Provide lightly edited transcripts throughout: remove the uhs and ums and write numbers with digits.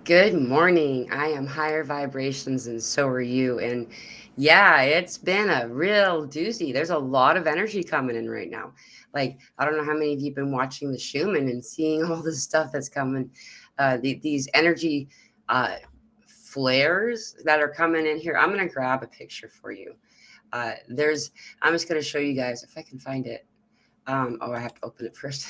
Good morning. I am higher vibrations and so are you. And yeah, it's been a real doozy. There's a lot of energy coming in right now. Like, I don't know how many of you have been watching the Schumann and seeing all this stuff that's coming, these energy flares that are coming in here. I'm going to grab a picture for you. I'm just going to show you guys if I can find it. Oh, I have to open it first.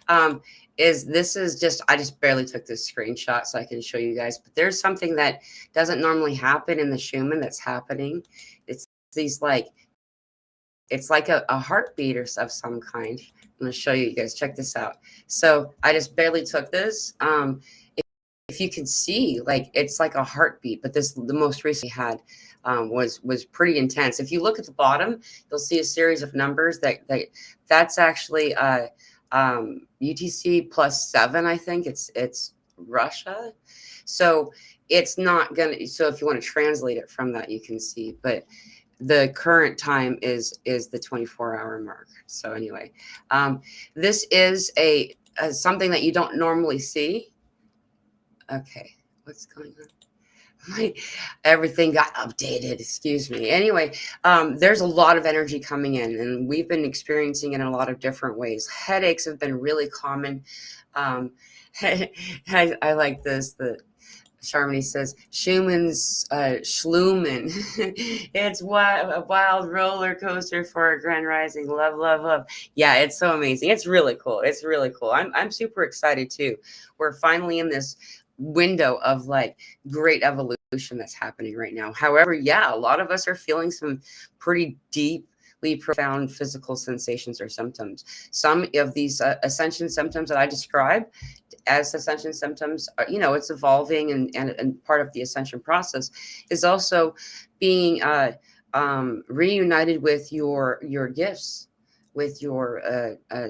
um, is this is just I just barely took this screenshot so I can show you guys. But there's something that doesn't normally happen in the Schumann that's happening. It's these like it's like a heartbeat or of some kind. I'm gonna show you guys. Check this out. So I just barely took this. If you can see, like it's like a heartbeat, but this the most recent had was pretty intense. If you look at the bottom, you'll see a series of numbers that's actually UTC +7. I think it's Russia, so it's not gonna. So if you want to translate it from that, you can see, but the current time is the 24-hour mark. So anyway, this is a something that you don't normally see. Okay, what's going on? My everything got updated. Excuse me. Anyway, there's a lot of energy coming in, and we've been experiencing it in a lot of different ways. Headaches have been really common. Um, I like this. The Charmony says Schumann's Schlumen. It's a wild roller coaster for a grand rising. Love, love, love. Yeah, it's so amazing. It's really cool. It's really cool. I'm super excited too. We're finally in this window of like great evolution that's happening right now. However, yeah, a lot of us are feeling some pretty deeply profound physical sensations or symptoms. Some of these ascension symptoms that I describe as ascension symptoms, it's evolving and part of the ascension process is also being reunited with your gifts, with your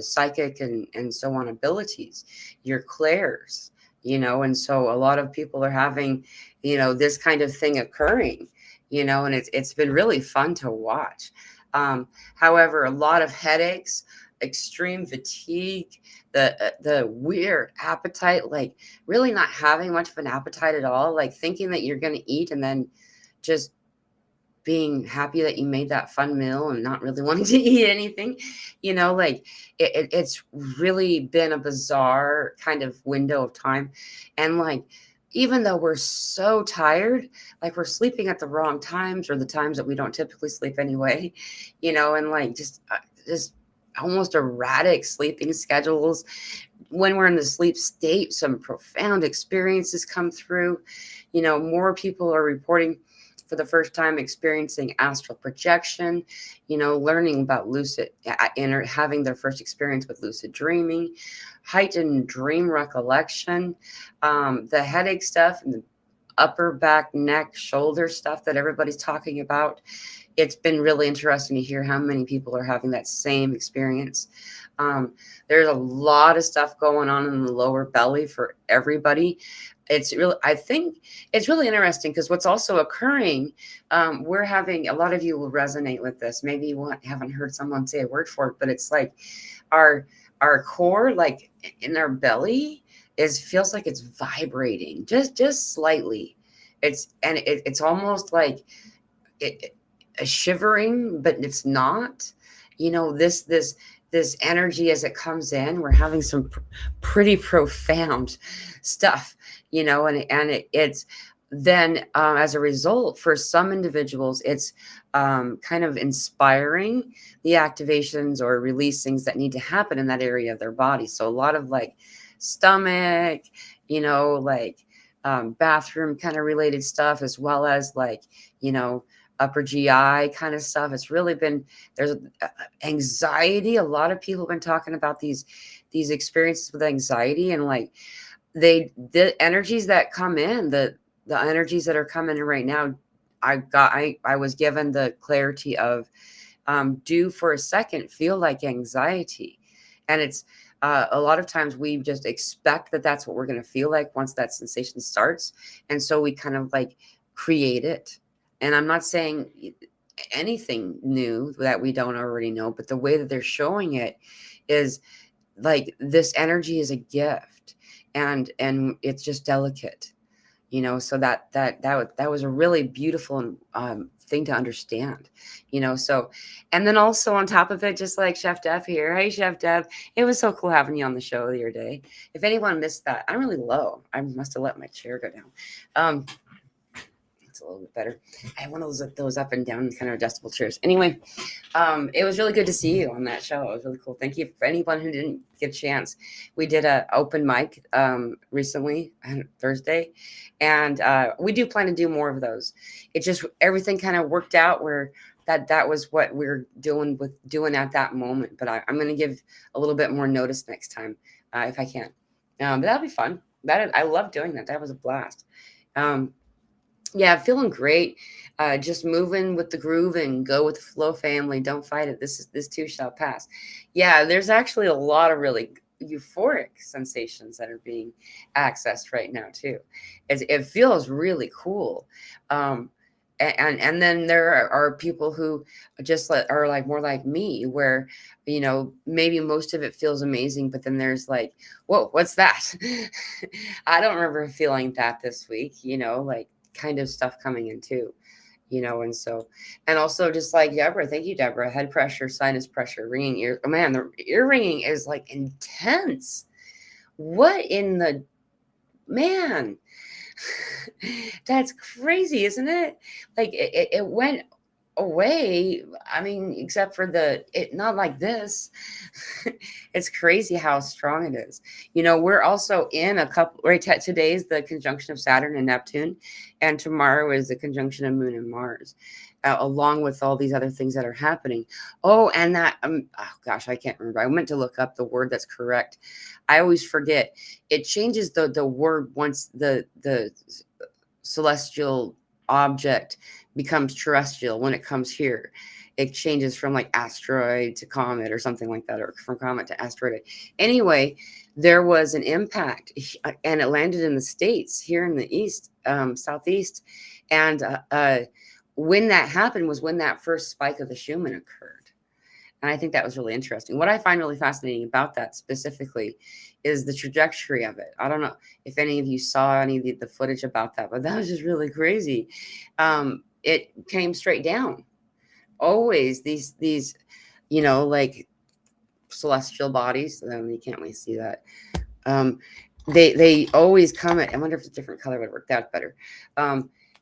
psychic and so on abilities, your clairs, and so a lot of people are having, this kind of thing occurring, and it's been really fun to watch. However, a lot of headaches, extreme fatigue, the weird appetite, like really not having much of an appetite at all, like thinking that you're going to eat and then just being happy that you made that fun meal and not really wanting to eat anything, like it's really been a bizarre kind of window of time. And like, even though we're so tired, like we're sleeping at the wrong times or the times that we don't typically sleep anyway, and like just almost erratic sleeping schedules. When we're in the sleep state, some profound experiences come through. More people are reporting for the first time experiencing astral projection, learning about lucid and having their first experience with lucid dreaming, heightened dream recollection, the headache stuff and the upper back, neck, shoulder stuff that everybody's talking about. It's been really interesting to hear how many people are having that same experience. There's a lot of stuff going on in the lower belly for everybody. I think it's really interesting because what's also occurring, we're having, a lot of you will resonate with this. Maybe you haven't heard someone say a word for it, but it's like our, our core, like in our belly, feels like it's vibrating just slightly. It's almost like it, a shivering, but it's not. This energy as it comes in, we're having some pretty profound stuff, it's then as a result, for some individuals, it's kind of inspiring the activations or releasings that need to happen in that area of their body. So a lot of like stomach, like bathroom kind of related stuff, as well as like, upper GI kind of stuff. It's really been, there's anxiety. A lot of people have been talking about these experiences with anxiety, and like the energies that come in, the energies that are coming in right now. I was given the clarity of do for a second feel like anxiety, and it's a lot of times we just expect that that's what we're going to feel like once that sensation starts, and so we kind of like create it. And I'm not saying anything new that we don't already know, but the way that they're showing it is like this energy is a gift. and it's just delicate, you know. So that was a really beautiful thing to understand, you know. So, and then also on top of it, just like Chef Dev here, hey Chef Dev, it was so cool having you on the show the other day. If anyone missed that, I'm really low, I must have let my chair go down. It's a little bit better. I have one of those up and down kind of adjustable chairs. Anyway, it was really good to see you on that show. It was really cool. Thank you for anyone who didn't get a chance. We did a open mic recently on Thursday, and we do plan to do more of those. It just everything kind of worked out where that was what we are doing at that moment. But I'm going to give a little bit more notice next time if I can. But that'll be fun. I love doing that. That was a blast. Yeah, feeling great. Just moving with the groove and go with the flow, family. Don't fight it. This too shall pass. Yeah, there's actually a lot of really euphoric sensations that are being accessed right now too. It feels really cool. And then there are people who just are like more like me, where you know maybe most of it feels amazing, but then there's like, whoa, what's that? I don't remember feeling that this week. You know, like kind of stuff coming in too, you know. And so, and also just like Deborah, thank you Deborah, head pressure, sinus pressure, ringing ear, oh man, the ear ringing is like intense. What in the man? That's crazy, isn't it? Like it went away. I mean, except for it not like this. It's crazy how strong it is. You know, we're also in a couple right. Today is the conjunction of Saturn and Neptune, and tomorrow is the conjunction of Moon and Mars, along with all these other things that are happening. Oh, and that oh gosh, I can't remember. I meant to look up the word that's correct. I always forget. It changes the word once the celestial object becomes terrestrial. When it comes here, it changes from like asteroid to comet or something like that, or from comet to asteroid. Anyway, there was an impact and it landed in the States here in the east, southeast. And when that happened was when that first spike of the Schumann occurred. And I think that was really interesting. What I find really fascinating about that specifically is the trajectory of it. I don't know if any of you saw any of the footage about that, but that was just really crazy. It came straight down. Always these, you know, like celestial bodies. You can't really see that. They always come at, I wonder if a different color would work out better.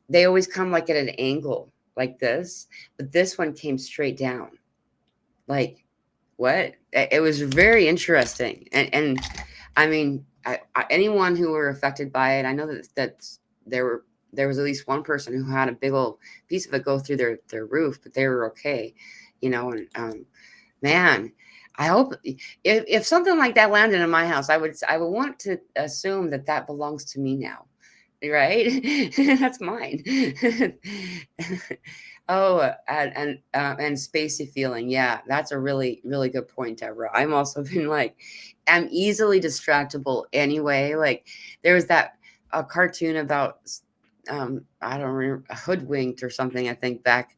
They always come like at an angle like this, but this one came straight down. Like, what? It was very interesting. And I mean, anyone who were affected by it, I know that there was at least one person who had a big old piece of it go through their roof, but they were okay, you know. And man, I hope if something like that landed in my house, I would want to assume that belongs to me now, right? That's mine. Oh, and spacey feeling. Yeah, that's a really, really good point, Deborah. I'm also been like, I'm easily distractible anyway. Like there was that a cartoon about I don't remember, hoodwinked or something, I think back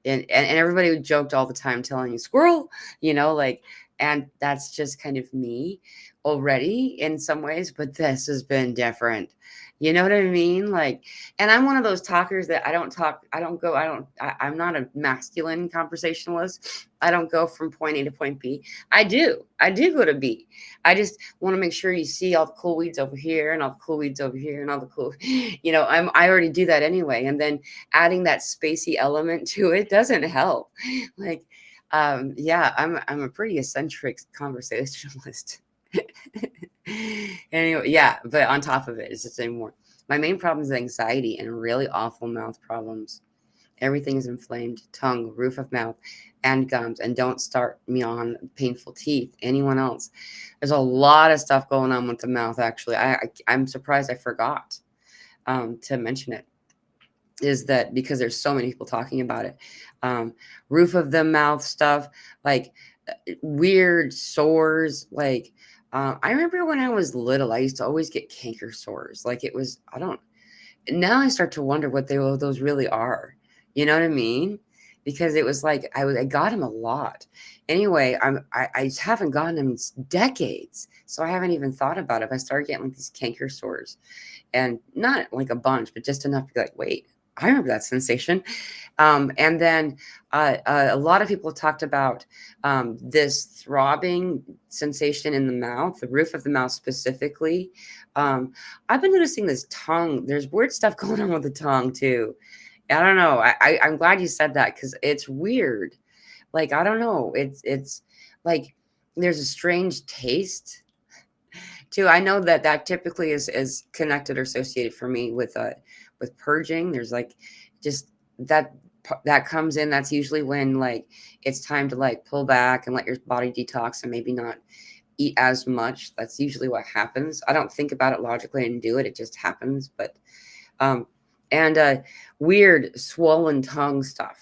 and everybody joked all the time telling you squirrel, you know, like, and that's just kind of me already in some ways, but this has been different. You know what I mean? Like, and I'm one of those talkers that I'm not a masculine conversationalist. I don't go from point A to point B. I do go to B. I just want to make sure you see all the cool weeds over here and all the cool weeds over here and all the cool, you know, I already do that anyway. And then adding that spacey element to it doesn't help. Like, yeah, I'm a pretty eccentric conversationalist. Anyway, yeah, but on top of it, it's just saying more. My main problem is anxiety and really awful mouth problems. Everything is inflamed, tongue, roof of mouth, and gums. And don't start me on painful teeth. Anyone else? There's a lot of stuff going on with the mouth, actually. I'm surprised I forgot to mention it. Is that because there's so many people talking about it. Roof of the mouth stuff, like weird sores, like I remember when I was little, I used to always get canker sores. Like it was, now I start to wonder what those really are. You know what I mean? because it was like I got him a lot. Anyway, I haven't gotten him in decades, so I haven't even thought about it. I started getting like these canker sores, and not like a bunch, but just enough to be like, wait, I remember that sensation. And then a lot of people talked about this throbbing sensation in the mouth, the roof of the mouth specifically. I've been noticing this tongue. There's weird stuff going on with the tongue too. I don't know. I'm glad you said that because it's weird. Like, I don't know. It's like there's a strange taste too. I know that that typically is connected or associated for me with purging. There's like just that comes in. That's usually when like it's time to like pull back and let your body detox and maybe not eat as much. That's usually what happens. I don't think about it logically and do it. It just happens. But um and weird swollen tongue stuff,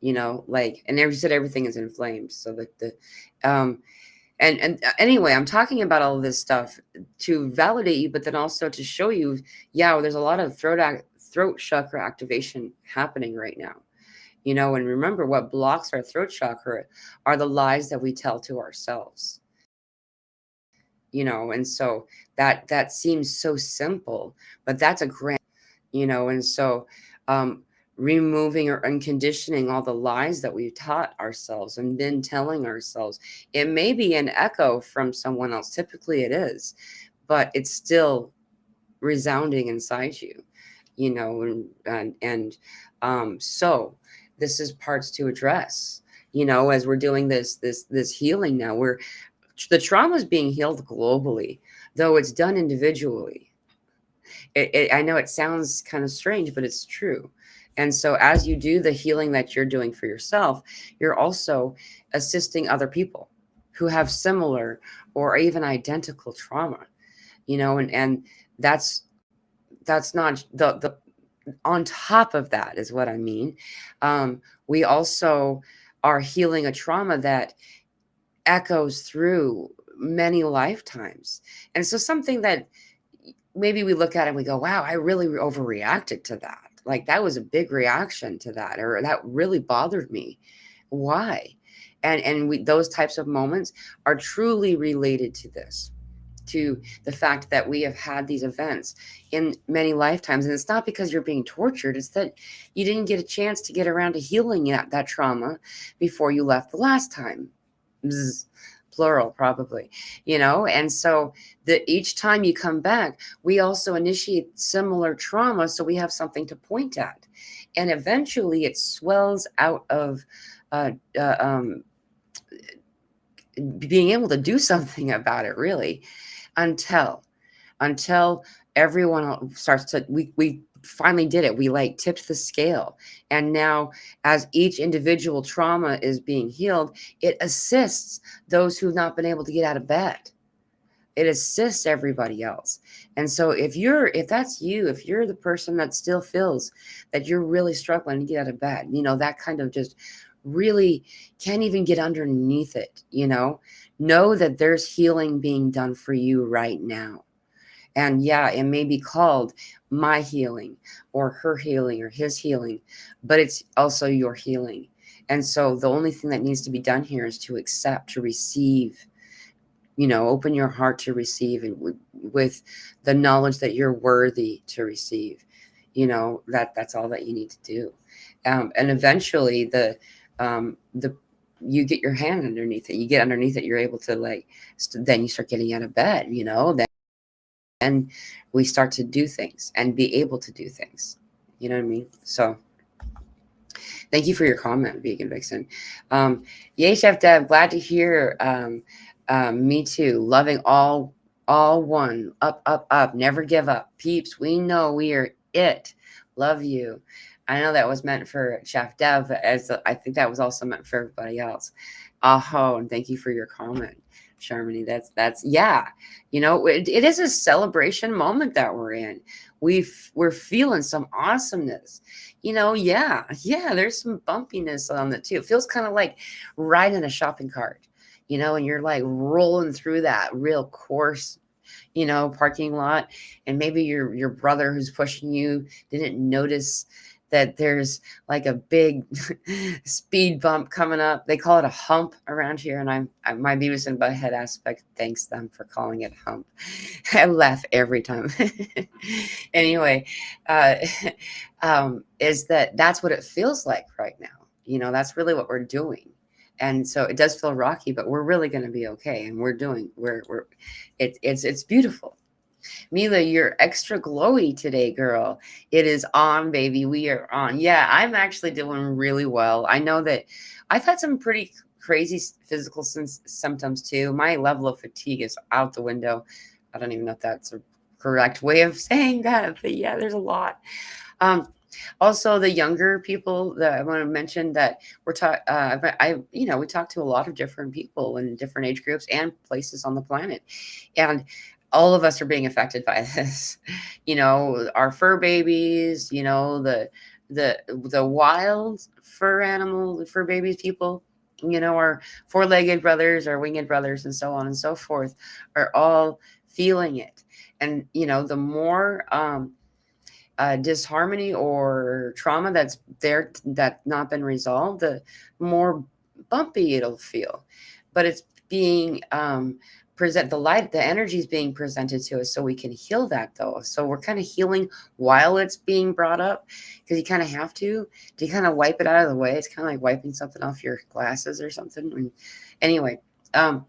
like, and you said everything is inflamed. So that the and anyway, I'm talking about all of this stuff to validate you, but then also to show you, yeah, there's a lot of throat chakra activation happening right now. And remember, what blocks our throat chakra are the lies that we tell to ourselves. And so that seems so simple, but that's a grand, and so um removing or unconditioning all the lies that we've taught ourselves and been telling ourselves. It may be an echo from someone else, typically it is, but it's still resounding inside you, so this is parts to address, as we're doing this healing now. The trauma is being healed globally, though it's done individually. I know it sounds kind of strange, but it's true. And so as you do the healing that you're doing for yourself, you're also assisting other people who have similar or even identical trauma, and that's not the on top of that is what I mean. We also are healing a trauma that echoes through many lifetimes. And so something that maybe we look at it and we go, wow, I really overreacted to that. Like that was a big reaction to that, or that really bothered me. Why? And those types of moments are truly related to this, to the fact that we have had these events in many lifetimes. And it's not because you're being tortured, it's that you didn't get a chance to get around to healing that trauma before you left the last time. Bzz, plural, probably, and so each time you come back, we also initiate similar trauma, so we have something to point at, and eventually it swells out of being able to do something about it, really, until everyone starts to, we finally did it. We like tipped the scale. And now as each individual trauma is being healed, it assists those who've not been able to get out of bed. It assists everybody else. And so if that's you, if you're the person that still feels that you're really struggling to get out of bed, that kind of just really can't even get underneath it, know that there's healing being done for you right now. And yeah, it may be called my healing or her healing or his healing, but it's also your healing. And so the only thing that needs to be done here is to accept, to receive, open your heart to receive, and with the knowledge that you're worthy to receive, that's all that you need to do. And eventually you get your hand underneath it, you get underneath it, you're able to then you start getting out of bed, then we start to do things and be able to do things. You know what I mean? So thank you for your comment, Vegan Vixen. Yay, Chef Deb, glad to hear. Me too. Loving all one. Up, up, up. Never give up. Peeps, we know we are it. Love you. I know that was meant for Chef Dev, I think that was also meant for everybody else. Aho, and thank you for your comment, Sharmony. That's yeah. It is a celebration moment that we're in. We're feeling some awesomeness. Yeah. There's some bumpiness on it too. It feels kind of like riding a shopping cart, and you're like rolling through that real coarse, parking lot, and maybe your brother who's pushing you didn't notice that there's like a big speed bump coming up. They call it a hump around here, and my Beavis and Butthead aspect thanks them for calling it hump. I laugh every time. Anyway, uh, is that's what it feels like right now. That's really what we're doing. And so it does feel rocky, but we're really going to be okay. And it's beautiful. Mila, you're extra glowy today, girl. It is on, baby. We are on. Yeah, I'm actually doing really well. I know that I've had some pretty crazy physical symptoms too. My level of fatigue is out the window. I don't even know if that's a correct way of saying that, but yeah, there's a lot. Also, the younger people that I want to mention that we're talking, we talk to a lot of different people in different age groups and places on the planet, and all of us are being affected by this. Our fur babies, the wild fur babies, people, our four-legged brothers, our winged brothers, and so on and so forth, are all feeling it. And the more disharmony or trauma that's not been resolved, the more bumpy it'll feel. But it's being the energy is being presented to us so we can heal that, though. So we're kind of healing while it's being brought up, because you kind of have to kind of wipe it out of the way. It's kind of like wiping something off your glasses or something. And anyway, a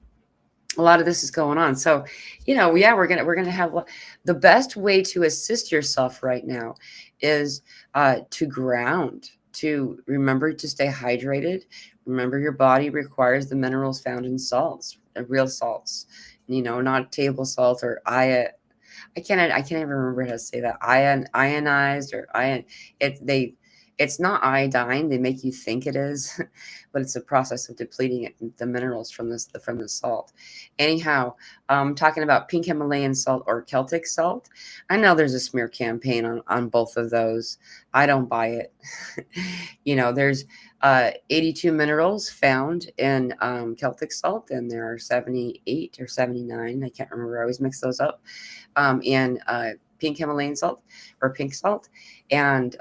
lot of this is going on. So, yeah, we're gonna have the best way to assist yourself right now is to ground, to remember to stay hydrated. Remember, your body requires the minerals found in salts, real salts. Not table salt or I can't even remember how to say that. Ionized or ion. It's not iodine. They make you think it is, but it's a process of depleting the minerals from the salt. Anyhow, talking about pink Himalayan salt or Celtic salt. I know there's a smear campaign on both of those. I don't buy it. There's 82 minerals found in Celtic salt, and there are 78 or 79. I can't remember. I always mix those up. In pink Himalayan salt or pink salt, and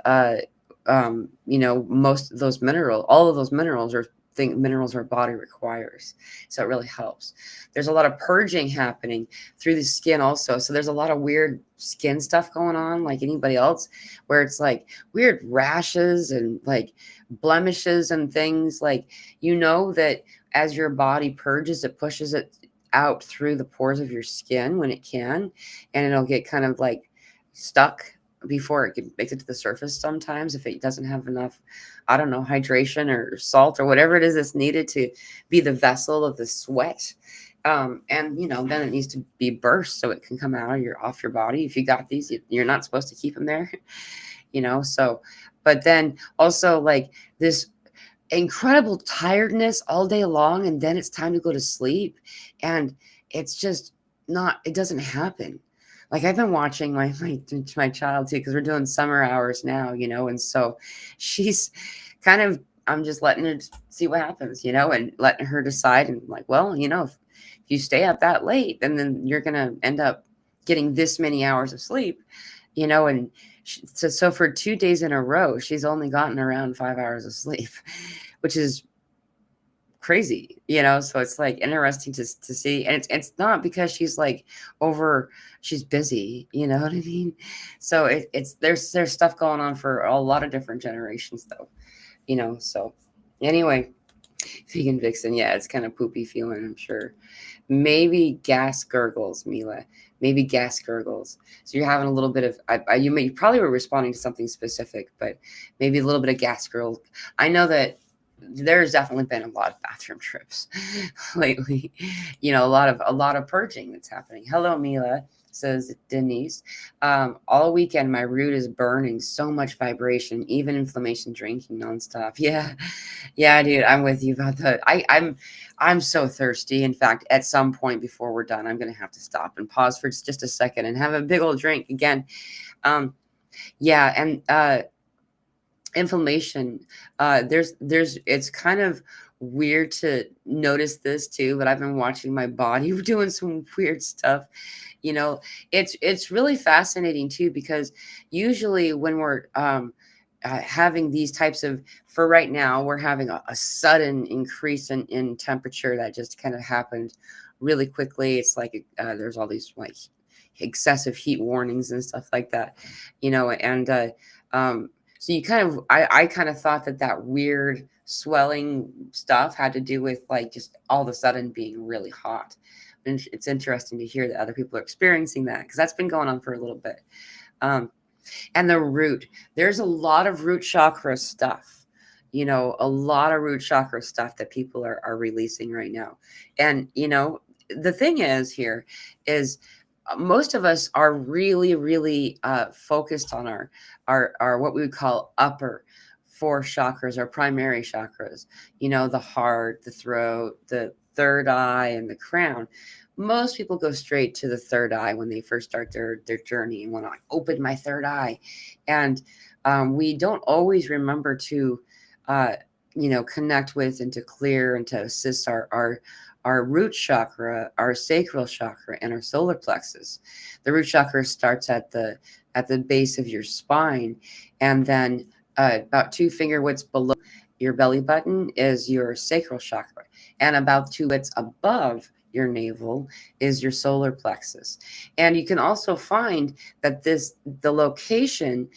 most of those all of those minerals are minerals our body requires. So it really helps. There's a lot of purging happening through the skin also. So there's a lot of weird skin stuff going on, like anybody else, where it's like weird rashes and like blemishes and things, like, that as your body purges, it pushes it out through the pores of your skin when it can, and it'll get kind of like stuck before it can make it to the surface sometimes, if it doesn't have enough, I don't know, hydration or salt or whatever it is that's needed to be the vessel of the sweat. And then it needs to be burst so it can come out off your body. If you got these, you're not supposed to keep them there. So, but then also like this incredible tiredness all day long, and then it's time to go to sleep, and it's just it doesn't happen. Like, I've been watching my child too, because we're doing summer hours now, and so she's kind of, I'm just letting her see what happens, and letting her decide, and like, well, if you stay up that late, then you're gonna end up getting this many hours of sleep, and so for 2 days in a row, she's only gotten around 5 hours of sleep, which is crazy, so it's like interesting to see. And it's not because she's like she's busy, you know what I mean? So there's stuff going on for a lot of different generations, though, so anyway, vegan vixen, yeah, it's kind of poopy feeling, I'm sure. Maybe gas gurgles, Mila. Maybe gas gurgles. So you're having a little bit of, you probably were responding to something specific, but maybe a little bit of gas gurgle. I know that there's definitely been a lot of bathroom trips lately. A lot of purging that's happening. Hello, Mila, says Denise. All weekend, my root is burning. So much vibration, even inflammation, drinking nonstop. Yeah, dude, I'm with you about that. I'm so thirsty. In fact, at some point before we're done, I'm gonna have to stop and pause for just a second and have a big old drink again. Yeah, and inflammation. It's kind of weird to notice this too, but I've been watching my body doing some weird stuff. It's really fascinating too, because usually when we're having these types of, for right now, we're having a sudden increase in temperature that just kind of happened really quickly. It's like there's all these like excessive heat warnings and stuff like that, and so you kind of, I kind of thought that weird swelling stuff had to do with like just all of a sudden being really hot. And it's interesting to hear that other people are experiencing that, because that's been going on for a little bit. And the root, there's a lot of root chakra stuff, a lot of root chakra stuff that people are releasing right now. And, the thing is here is most of us are really, really focused on our what we would call upper four chakras, our primary chakras, the heart, the throat, the third eye, and the crown. Most people go straight to the third eye when they first start their journey and want to like open my third eye. And we don't always remember to, connect with and to clear and to assist our root chakra, our sacral chakra, and our solar plexus. The root chakra starts at the base of your spine, and then about 2 finger widths below your belly button is your sacral chakra, and about 2 widths above your navel is your solar plexus. And you can also find that the location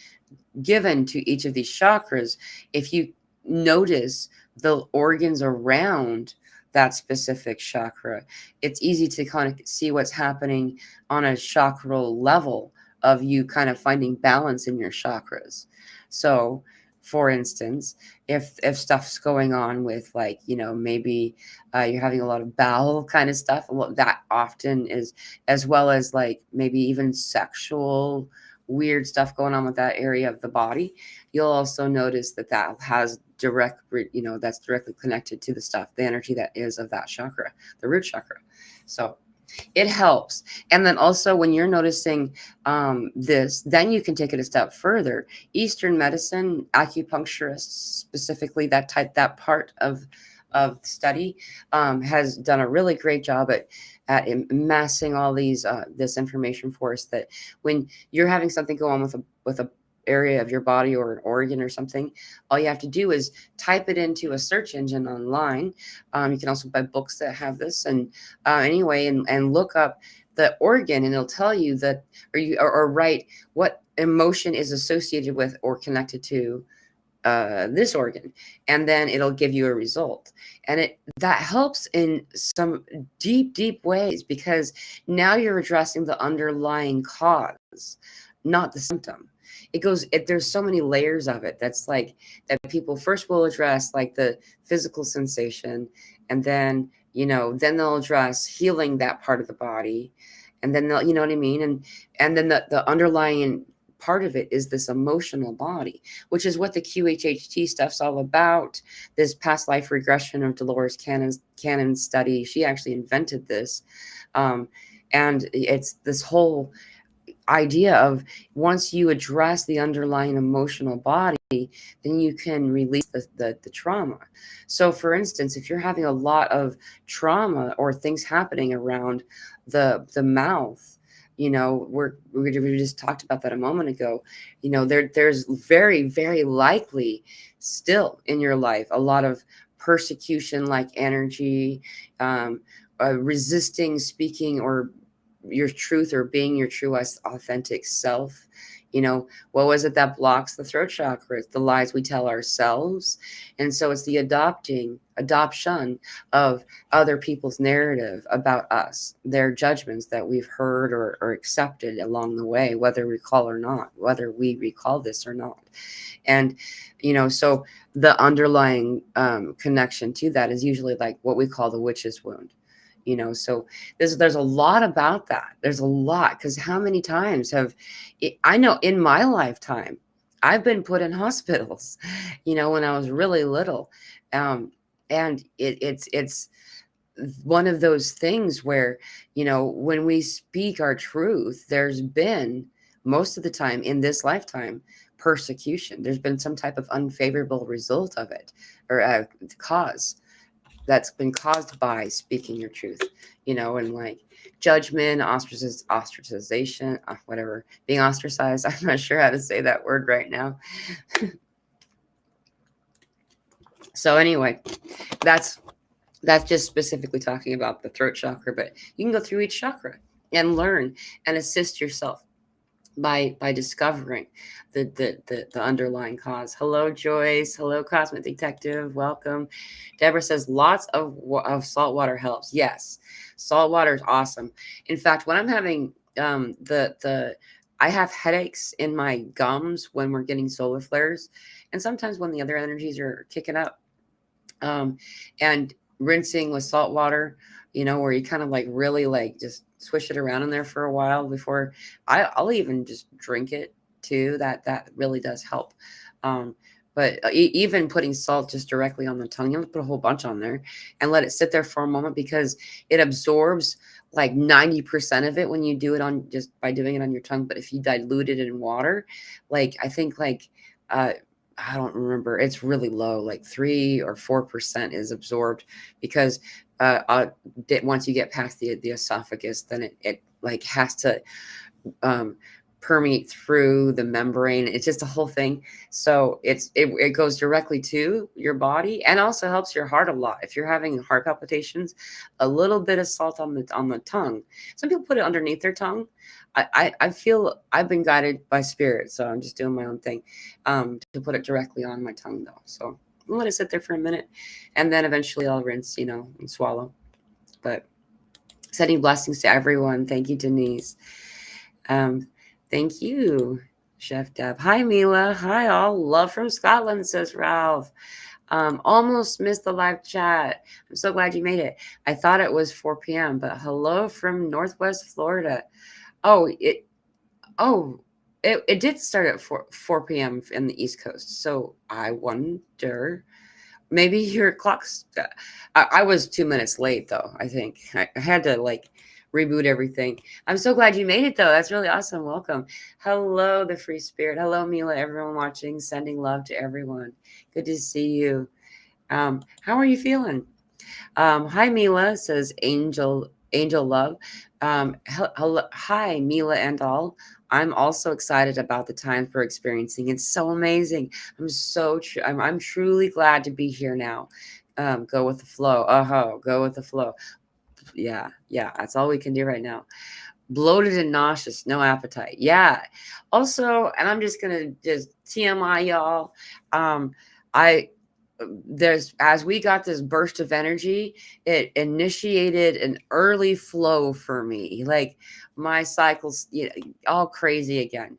given to each of these chakras, if you notice the organs around that specific chakra, it's easy to kind of see what's happening on a chakral level of you kind of finding balance in your chakras. So for instance, if stuff's going on with like, maybe you're having a lot of bowel kind of stuff, well, that often is, as well as like maybe even sexual weird stuff going on with that area of the body, you'll also notice that has that's directly connected to the energy that is of that chakra, the root chakra. So it helps. And then also when you're noticing this, then you can take it a step further. Eastern medicine, acupuncturists specifically, that part of study has done a really great job at amassing all this information for us, that when you're having something go on with a area of your body or an organ or something, all you have to do is type it into a search engine online. You can also buy books that have this, and anyway, and look up the organ, and it'll tell you that, or write what emotion is associated with or connected to this organ, and then it'll give you a result. And that helps in some deep ways, because now you're addressing the underlying cause, not the symptom. There's so many layers of it. That's like that people first will address like the physical sensation, and then then they'll address healing that part of the body, and then they'll, what I mean, and then the underlying part of it is this emotional body, which is what the QHHT stuff's all about. This past life regression of Dolores Cannon's study, she actually invented this, and it's this whole idea of once you address the underlying emotional body, then you can release the trauma. So for instance, if you're having a lot of trauma or things happening around the mouth, we just talked about that a moment ago, there's very, very likely still in your life a lot of persecution like energy, resisting speaking or your truth or being your true authentic self. What was it that blocks the throat chakra? It's the lies we tell ourselves. And so it's the adoption of other people's narrative about us, their judgments that we've heard or accepted along the way, whether we recall this or not. And so the underlying connection to that is usually like what we call the witch's wound. So there's a lot about that. There's a lot, because how many times I know in my lifetime, I've been put in hospitals, when I was really little. And it's one of those things where, when we speak our truth, there's been most of the time in this lifetime persecution. There's been some type of unfavorable result of it, or cause that's been caused by speaking your truth, and like judgment, ostracization, whatever, being ostracized. I'm not sure how to say that word right now. So anyway, that's just specifically talking about the throat chakra, but you can go through each chakra and learn and assist yourself by discovering the underlying cause. Hello, Joyce. Hello, Cosmic Detective. Welcome. Deborah says lots of salt water helps. Yes, salt water is awesome. In fact, when I'm having the I have headaches in my gums when we're getting solar flares, and sometimes when the other energies are kicking up, and rinsing with salt water, where you kind of like really like just swish it around in there for a while before I'll even just drink it too. That really does help. But even putting salt just directly on the tongue, you have to put a whole bunch on there and let it sit there for a moment, because it absorbs like 90% of it when you do it on just by doing it on your tongue. But if you dilute it in water, like I think like I don't remember. It's really low, like 3 or 4% is absorbed, because once you get past the esophagus, then it like has to um, permeate through the membrane. It's just a whole thing. So it goes directly to your body, and also helps your heart a lot. If you're having heart palpitations, a little bit of salt on the tongue. Some people put it underneath their tongue. I feel I've been guided by spirit, so I'm just doing my own thing, to put it directly on my tongue though. So I'll let it sit there for a minute, and then eventually I'll rinse, and swallow. But sending blessings to everyone. Thank you, Denise. Thank you, Chef Deb. Hi, Mila. Hi, all. Love from Scotland, says Ralph. Almost missed the live chat. I'm so glad you made it. I thought it was 4 p.m., but hello from Northwest Florida. Oh, it did start at 4 p.m. in the East Coast. So I wonder, maybe your clock's. I was 2 minutes late though. I think I had to like reboot everything. I'm so glad you made it though. That's really awesome. Welcome. Hello, the free spirit. Hello, Mila. Everyone watching. Sending love to everyone. Good to see you. How are you feeling? Hi, Mila, says Angel Love. Hello, hi, Mila and all. I'm also excited about the times we're experiencing. It's so amazing. I'm truly glad to be here now. Go with the flow. Go with the flow. Yeah, that's all we can do right now. Bloated and nauseous, no appetite. Yeah. Also, and I'm just gonna just TMI y'all. I there's as we got this burst of energy, it initiated an early flow for me. Like my cycles, all crazy again.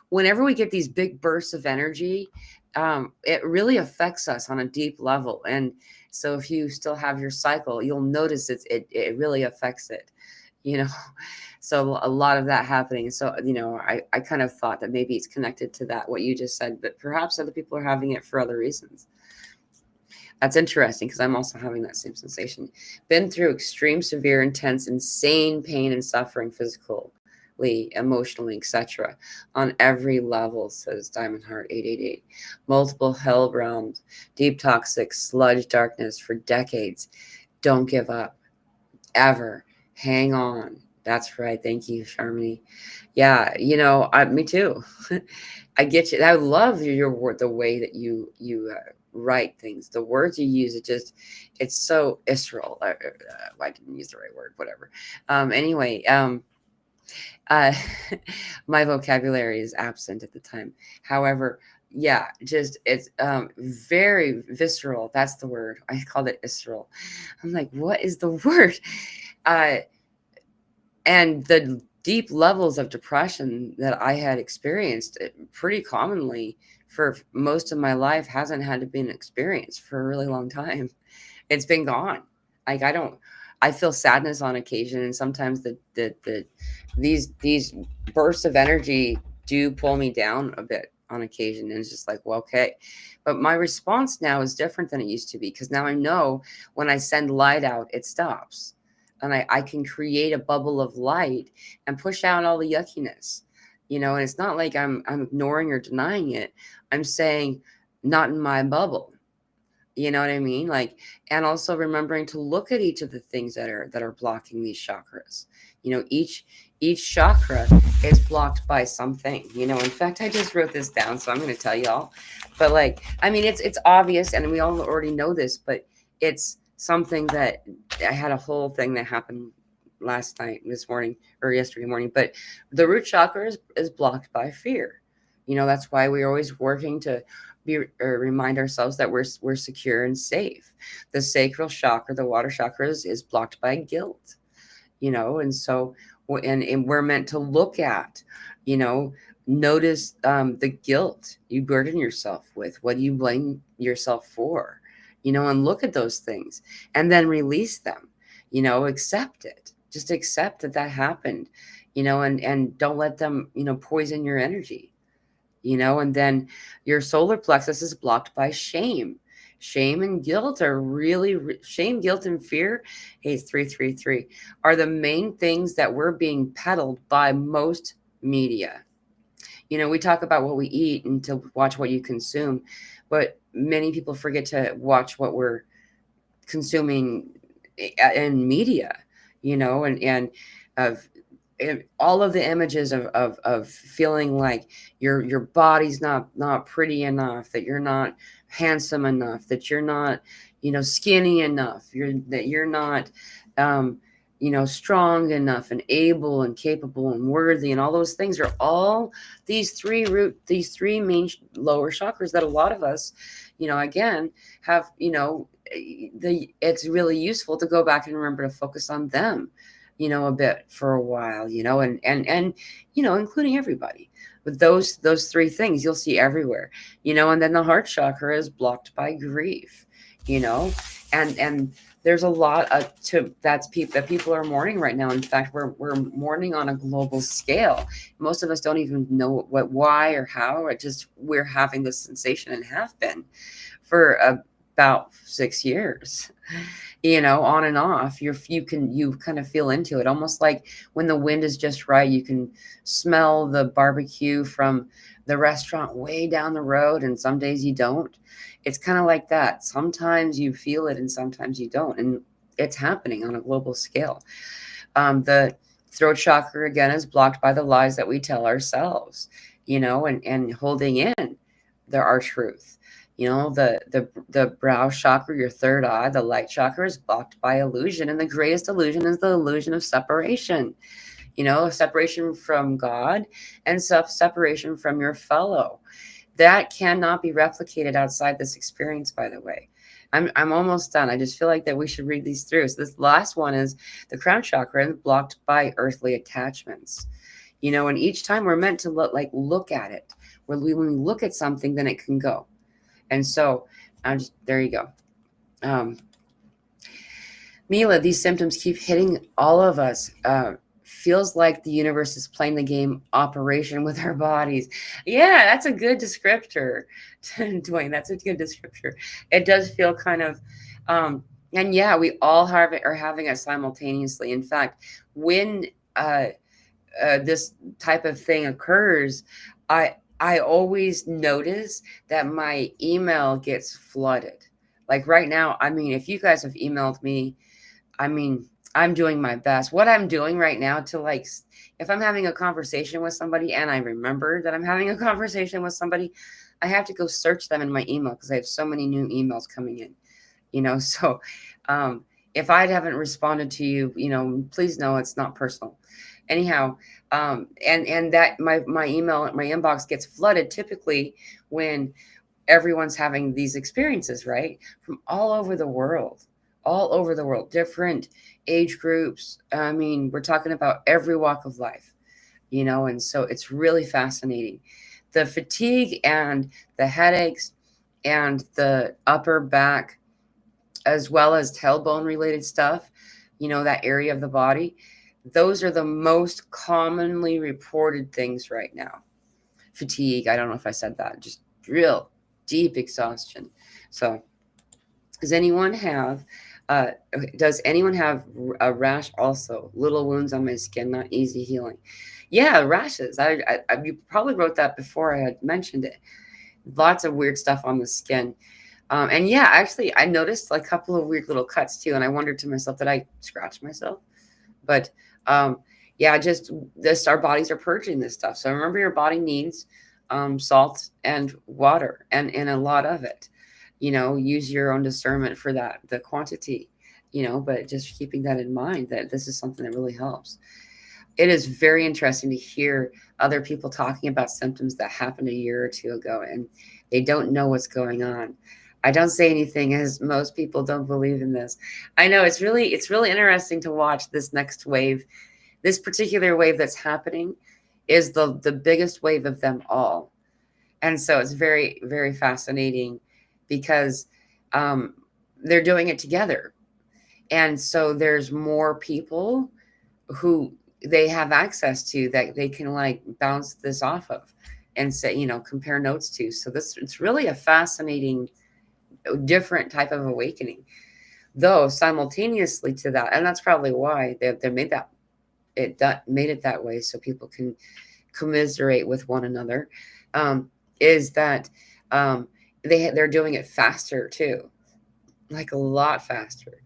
Whenever we get these big bursts of energy, it really affects us on a deep level. And so if you still have your cycle, you'll notice it really affects it, you know. So a lot of that happening. So, I kind of thought that maybe it's connected to that, what you just said, but perhaps other people are having it for other reasons. That's interesting, because I'm also having that same sensation. Been through extreme, severe, intense, insane pain and suffering, physically, emotionally, etc., on every level, says Diamond Heart 888. Multiple hell realms, deep toxic sludge darkness for decades. Don't give up, ever. Hang on. That's right. Thank you, Sharmini. Yeah, me too. I get you. I love your word, the way that you write things, the words you use. It's so visceral. I didn't use the right word. Whatever. Anyway, uh, my vocabulary is absent at the time. However, yeah, just it's very visceral. That's the word. I called it visceral. I'm like, what is the word? And the deep levels of depression that I had experienced pretty commonly for most of my life hasn't had to be an experience for a really long time. It's been gone. Like I feel sadness on occasion, and sometimes these bursts of energy do pull me down a bit on occasion, and it's just like, well, okay. But my response now is different than it used to be, because now I know when I send light out, it stops. And I can create a bubble of light and push out all the yuckiness, and it's not like I'm ignoring or denying it. I'm saying, not in my bubble. You know what I mean? Like, and also remembering to look at each of the things that are blocking these chakras. Each each chakra is blocked by something, you know. In fact, I just wrote this down, so I'm going to tell y'all. But like, I mean, it's obvious, and we all already know this, but it's something that I had a whole thing that happened last night, this morning, or yesterday morning. But the root chakra is blocked by fear. You know, that's why we're always working to be or remind ourselves that we're secure and safe. The sacral chakra, the water chakra, is blocked by guilt. You know, and so and we're meant to look at, you know, notice the guilt you burden yourself with. What do you blame yourself for? You know, and look at those things and then release them. You know, accept it. Just accept that that happened. You know, and don't let them, you know, poison your energy. You know, and then your solar plexus is blocked by shame. Shame and guilt are really shame, guilt, and fear. Hey, 333 are the main things that we're being peddled by most media. You know, we talk about what we eat and to watch what you consume, but many people forget to watch what we're consuming in media. You know, of all of the images of feeling like your body's not pretty enough, that you're not handsome enough, that you're not, you know, skinny enough, that you're not you know, strong enough and able and capable and worthy, and all those things are all these three main lower chakras that a lot of us, you know, again, have, you know, it's really useful to go back and remember to focus on them, you know, a bit for a while, you know, and you know, including everybody. But those three things you'll see everywhere, you know. And then the heart chakra is blocked by grief, you know, and there's a lot of that people are mourning right now. In fact, we're mourning on a global scale. Most of us don't even know why or how. It just, we're having this sensation and have been for about 6 years, you know, on and off. You kind of feel into it, almost like when the wind is just right, you can smell the barbecue from the restaurant way down the road, and some days you don't. It's kind of like that. Sometimes you feel it and sometimes you don't, and it's happening on a global scale. The throat chakra, again, is blocked by the lies that we tell ourselves, you know, and holding in our truth. You know, the brow chakra, your third eye, the light chakra, is blocked by illusion. And the greatest illusion is the illusion of separation. You know, separation from God and separation from your fellow. That cannot be replicated outside this experience, by the way. I'm almost done. I just feel like that we should read these through. So this last one is the crown chakra, is blocked by earthly attachments. You know, and each time we're meant to look at it. When we look at something, then it can go. And so there you go. Mila, these symptoms keep hitting all of us. Feels like the universe is playing the game Operation with our bodies. Yeah, that's a good descriptor, Dwayne. That's a good descriptor. It does feel kind of, and yeah, we all are having it simultaneously. In fact, when this type of thing occurs, I always notice that my email gets flooded. Like right now, I mean, if you guys have emailed me, I mean, I'm doing my best. What I'm doing right now to like, if I'm having a conversation with somebody and I remember that I'm having a conversation with somebody, I have to go search them in my email because I have so many new emails coming in, you know. So if I haven't responded to you, you know, please know it's not personal. Anyhow, and that my email, my inbox gets flooded typically when everyone's having these experiences, right? From all over the world, different age groups. I mean, we're talking about every walk of life, you know, and so it's really fascinating. The fatigue and the headaches and the upper back, as well as tailbone related stuff, you know, that area of the body, those are the most commonly reported things right now. Fatigue, I don't know if I said that, just real deep exhaustion. So does anyone have a rash also? Little wounds on my skin, not easy healing. Yeah, rashes. You probably wrote that before I had mentioned it. Lots of weird stuff on the skin. And yeah, actually, I noticed like a couple of weird little cuts too. And I wondered to myself, did I scratch myself? But yeah, just this, our bodies are purging this stuff. So remember, your body needs salt and water, and a lot of it. Use your own discernment for that, the quantity. But just keeping that in mind, that this is something that really helps. It is very interesting to hear other people talking about symptoms that happened a year or two ago, and they don't know what's going on. I don't say anything, as most people don't believe in this. I know it's really interesting to watch this next wave. This particular wave that's happening is the biggest wave of them all. And so it's very, very fascinating because um, they're doing it together. And so there's more people who they have access to, that they can like bounce this off of and say, compare notes to. So it's really a fascinating, different type of awakening, though simultaneously to that. And that's probably why they made made it that way, so people can commiserate with one another. Is that they're doing it faster too, like a lot faster.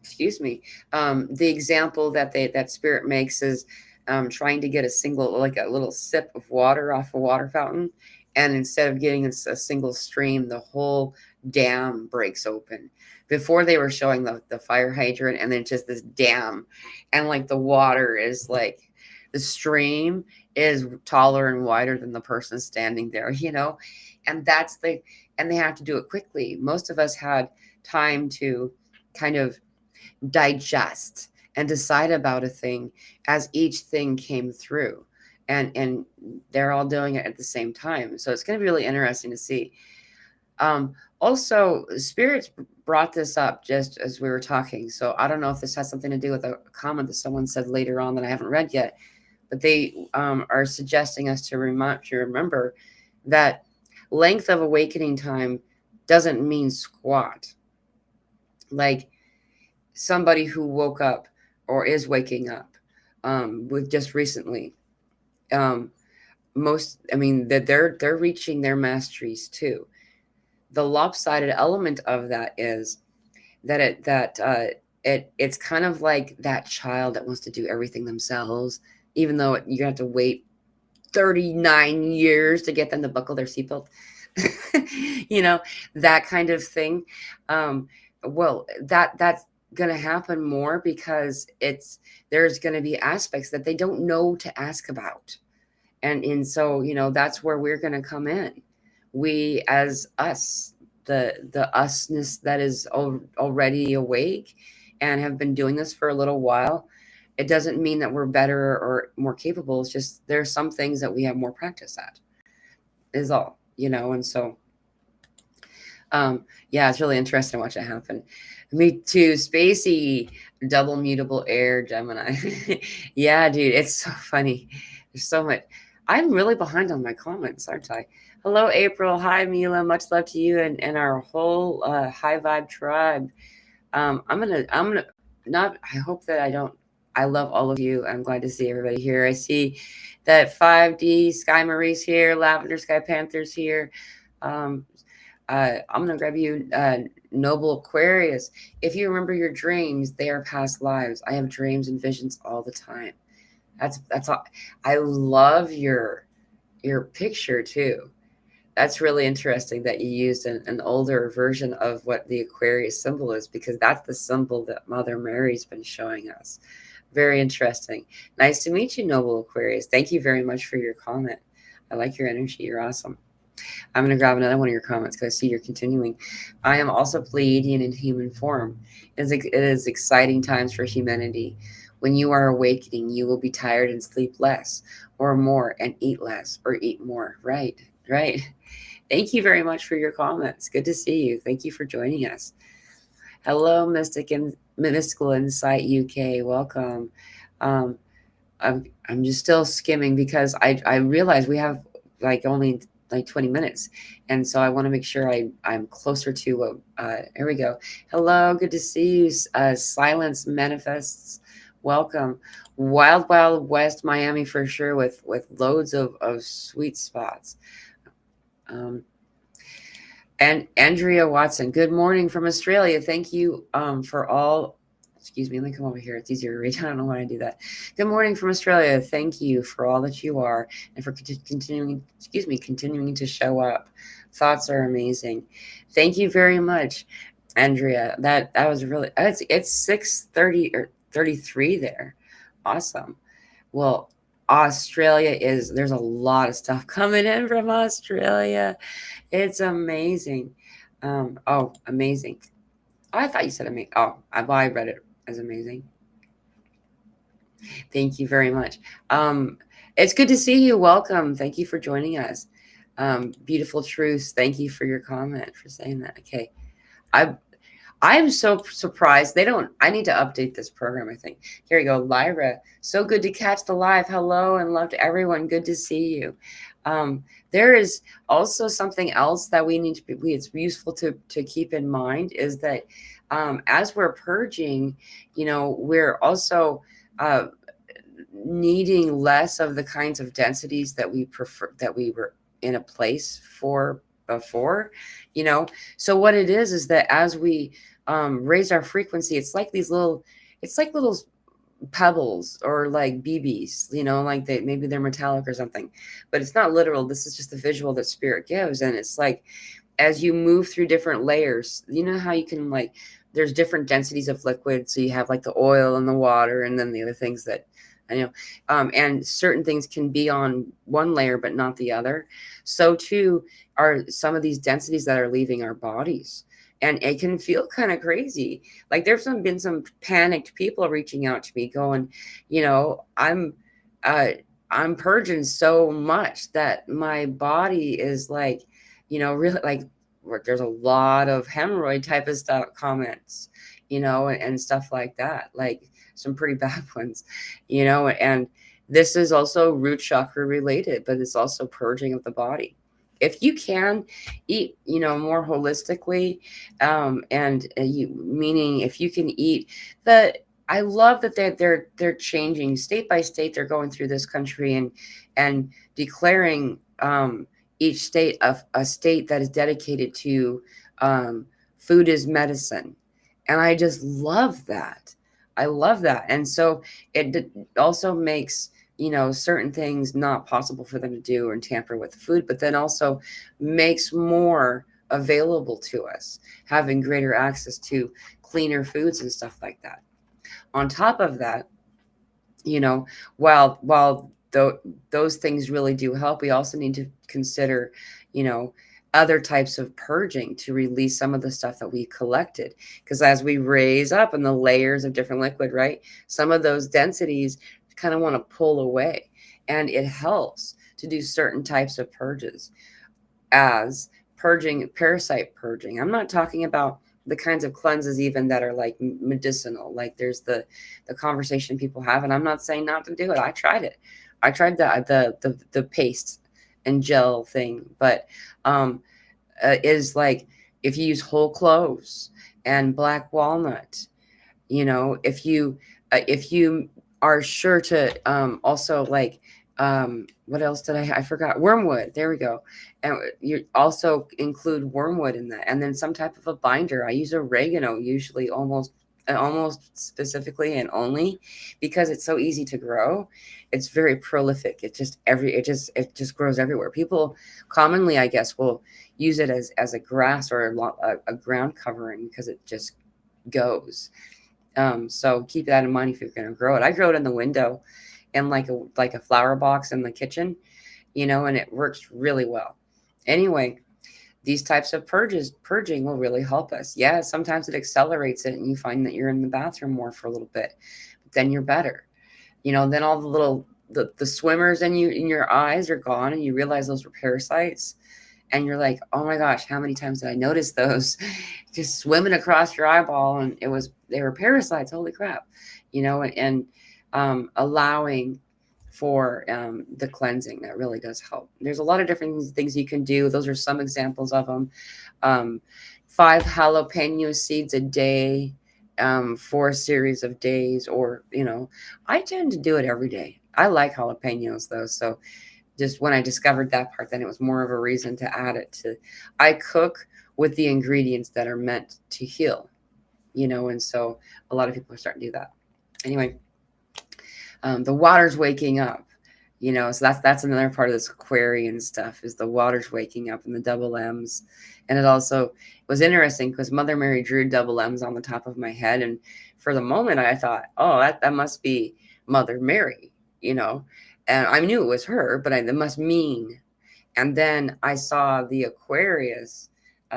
Excuse me. The example that Spirit makes is trying to get like a little sip of water off a water fountain, and instead of getting a single stream, the whole dam breaks open. Before, they were showing the fire hydrant, and then just this dam, and like the water is like, the stream is taller and wider than the person standing there, and and they have to do it quickly. Most of us had time to kind of digest and decide about a thing as each thing came through, and they're all doing it at the same time. So it's going to be really interesting to see. Also, spirits brought this up just as we were talking, so I don't know if this has something to do with a comment that someone said later on that I haven't read yet, but they are suggesting us to remember that length of awakening time doesn't mean squat. Like, somebody who woke up or is waking up with just recently, that they're reaching their masteries too. The lopsided element of that is that it's kind of like that child that wants to do everything themselves, even though you have to wait 39 years to get them to buckle their seatbelt. That kind of thing. Well, that's going to happen more because there's going to be aspects that they don't know to ask about. And so, that's where we're going to come in. We, as us, the usness that is already awake and have been doing this for a little while, it doesn't mean that we're better or more capable. It's just there's some things that we have more practice at, is all. And so yeah, it's really interesting to watch it happen. Me too. Spacey, double mutable air Gemini. Yeah, dude, it's so funny. There's so much. I'm really behind on my comments, aren't I? Hello, April. Hi, Mila. Much love to you and our whole high vibe tribe. I'm gonna not. I hope that I don't. I love all of you. I'm glad to see everybody here. I see that 5D Sky Marie's here, Lavender Sky Panthers here. I'm gonna grab you, Noble Aquarius. If you remember your dreams, they are past lives. I have dreams and visions all the time. That's all. I love your picture too. That's really interesting that you used an older version of what the Aquarius symbol is, because that's the symbol that Mother Mary's been showing us. Very interesting. Nice to meet you, Noble Aquarius. Thank you very much for your comment. I like your energy. You're awesome. I'm going to grab another one of your comments because I see you're continuing. I am also Pleiadian in human form. It is exciting times for humanity. When you are awakening, you will be tired and sleep less or more, and eat less or eat more. Right, right. Thank you very much for your comments. Good to see you. Thank you for joining us. Hello, Mystical Insight UK. Welcome. I'm just still skimming because I realize we have like only like 20 minutes, and so I want to make sure I'm closer to here we go. Hello, good to see you. Silence Manifests. Welcome. Wild West Miami for sure, with loads of sweet spots. And Andrea Watson, good morning from Australia. Thank you for all Excuse me, let me come over here. It's easier to read. I don't know why I do that. Good morning from Australia. Thank you for all that you are and for continuing to show up. Thoughts are amazing. Thank you very much, Andrea. That was really, it's 6:30 or 33 there. Awesome. Well, Australia there's a lot of stuff coming in from Australia. It's amazing. Oh, amazing. Oh, I thought you said amazing. Oh, I read it as amazing. Thank you very much. It's good to see you. Welcome. Thank you for joining us. Beautiful Truths. Thank you for your comment, for saying that. Okay. I'm so surprised. I need to update this program, I think. Here you go. Lyra, so good to catch the live. Hello and love to everyone. Good to see you. There is also something else that we need to be, it's useful to keep in mind is that as we're purging, we're also needing less of the kinds of densities that we prefer, that we were in a place for before, so what it is that as we raise our frequency, it's like little pebbles or like BBs, like maybe they're metallic or something, but it's not literal. This is just the visual that spirit gives. And it's like, as you move through different layers, how you can there's different densities of liquid. So you have like the oil and the water, and then the other things that and certain things can be on one layer but not the other. So too are some of these densities that are leaving our bodies, and it can feel kind of crazy. Like there's been some panicked people reaching out to me going, I'm purging so much that my body is like, really like, there's a lot of hemorrhoid type of stuff comments, and stuff like that, like some pretty bad ones, and this is also root chakra related, but it's also purging of the body. If you can eat, more holistically, meaning if you can eat I love that they're changing state by state. They're going through this country and declaring each state a state that is dedicated to food is medicine, and I just love that. I love that, and so it also makes certain things not possible for them to do and tamper with the food, but then also makes more available to us, having greater access to cleaner foods and stuff like that. On top of that, while those things really do help, we also need to consider, other types of purging to release some of the stuff that we collected. Because as we raise up in the layers of different liquid, right, some of those densities kind of want to pull away, and it helps to do certain types of purges, as purging, parasite purging. I'm not talking about the kinds of cleanses even that are like medicinal. Like there's the conversation people have, and I'm not saying not to do it. I tried it. I tried the paste and gel thing, but is like, if you use whole cloves and black walnut, if you are sure to also like what else did I forgot? Wormwood. There we go. And you also include wormwood in that, and then some type of a binder. I use oregano usually, almost specifically and only because it's so easy to grow. It's very prolific. It just grows everywhere. People commonly, I guess, will use it as a grass or a ground covering because it just goes. So keep that in mind if you're going to grow it. I grow it in the window in like a flower box in the kitchen, and it works really well. Anyway, these types of purging will really help us. Yeah, sometimes it accelerates it and you find that you're in the bathroom more for a little bit, but then you're better. Then all the little the swimmers in your eyes are gone, and you realize those were parasites. And you're like, oh my gosh, how many times did I notice those just swimming across your eyeball? And they were parasites. Holy crap. And allowing for the cleansing, that really does help. There's a lot of different things you can do. Those are some examples of them. 5 jalapeno seeds a day for a series of days, or, I tend to do it every day. I like jalapenos though. So just when I discovered that part, then it was more of a reason to add it to. I cook with the ingredients that are meant to heal, and so a lot of people are starting to do that. Anyway, the water's waking up, so that's another part of this Aquarian stuff, is the water's waking up and the double M's. And it also was interesting because Mother Mary drew double M's on the top of my head, and for the moment I thought, oh, that must be Mother Mary, and I knew it was her, but it must mean. And then I saw the Aquarius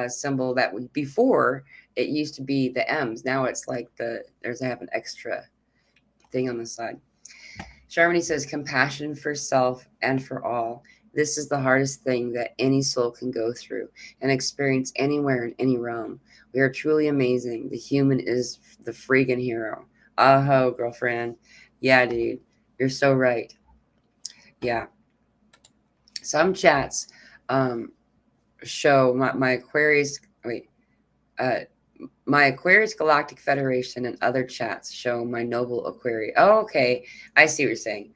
symbol that before it used to be the M's. Now it's like I have an extra thing on the side. Charmony says, compassion for self and for all. This is the hardest thing that any soul can go through and experience anywhere in any realm. We are truly amazing. The human is the freaking hero. Aho, girlfriend. Yeah, dude. You're so right. Yeah. Some chats show my Aquarius. My Aquarius Galactic Federation and other chats show my Noble Aquarius. Oh, okay. I see what you're saying.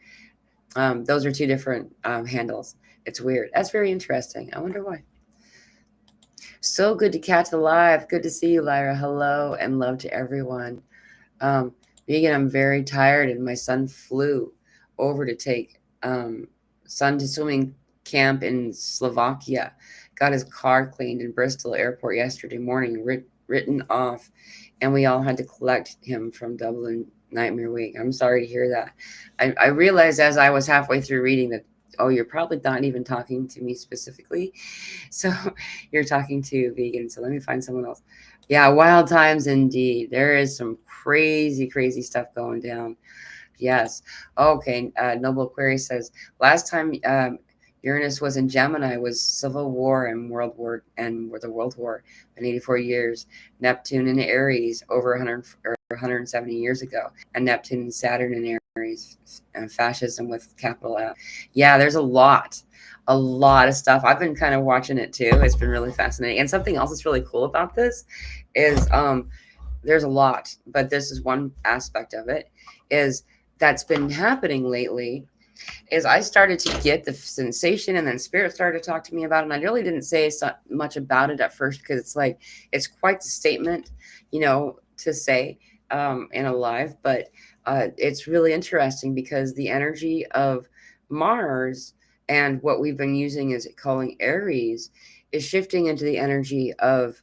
Those are two different handles. It's weird. That's very interesting. I wonder why. So good to catch the live. Good to see you, Lyra. Hello and love to everyone. Vegan, I'm very tired, and my son flew over to take son to swimming camp in Slovakia. Got his car cleaned in Bristol airport yesterday morning, written off, and we all had to collect him from Dublin Nightmare Week. I'm sorry to hear that. I realized as I was halfway through reading that, oh, you're probably not even talking to me specifically. So you're talking to Vegan. So let me find someone else. Yeah, wild times indeed. There is some crazy, crazy stuff going down. Yes. Okay. Noble Aquarius says, last time Uranus was in Gemini was Civil War and the World War in 84 years. Neptune in Aries over 100 or 170 years ago, and Neptune and Saturn in Aries, and fascism with capital F. Yeah, there's a lot of stuff. I've been kind of watching it too. It's been really fascinating. And something else that's really cool about this is there's a lot, but this is one aspect of it is that's been happening lately. Is I started to get the sensation, and then spirit started to talk to me about it. And I really didn't say so much about it at first because it's quite the statement, to say in a live. But it's really interesting because the energy of Mars and what we've been using is calling Aries is shifting into the energy of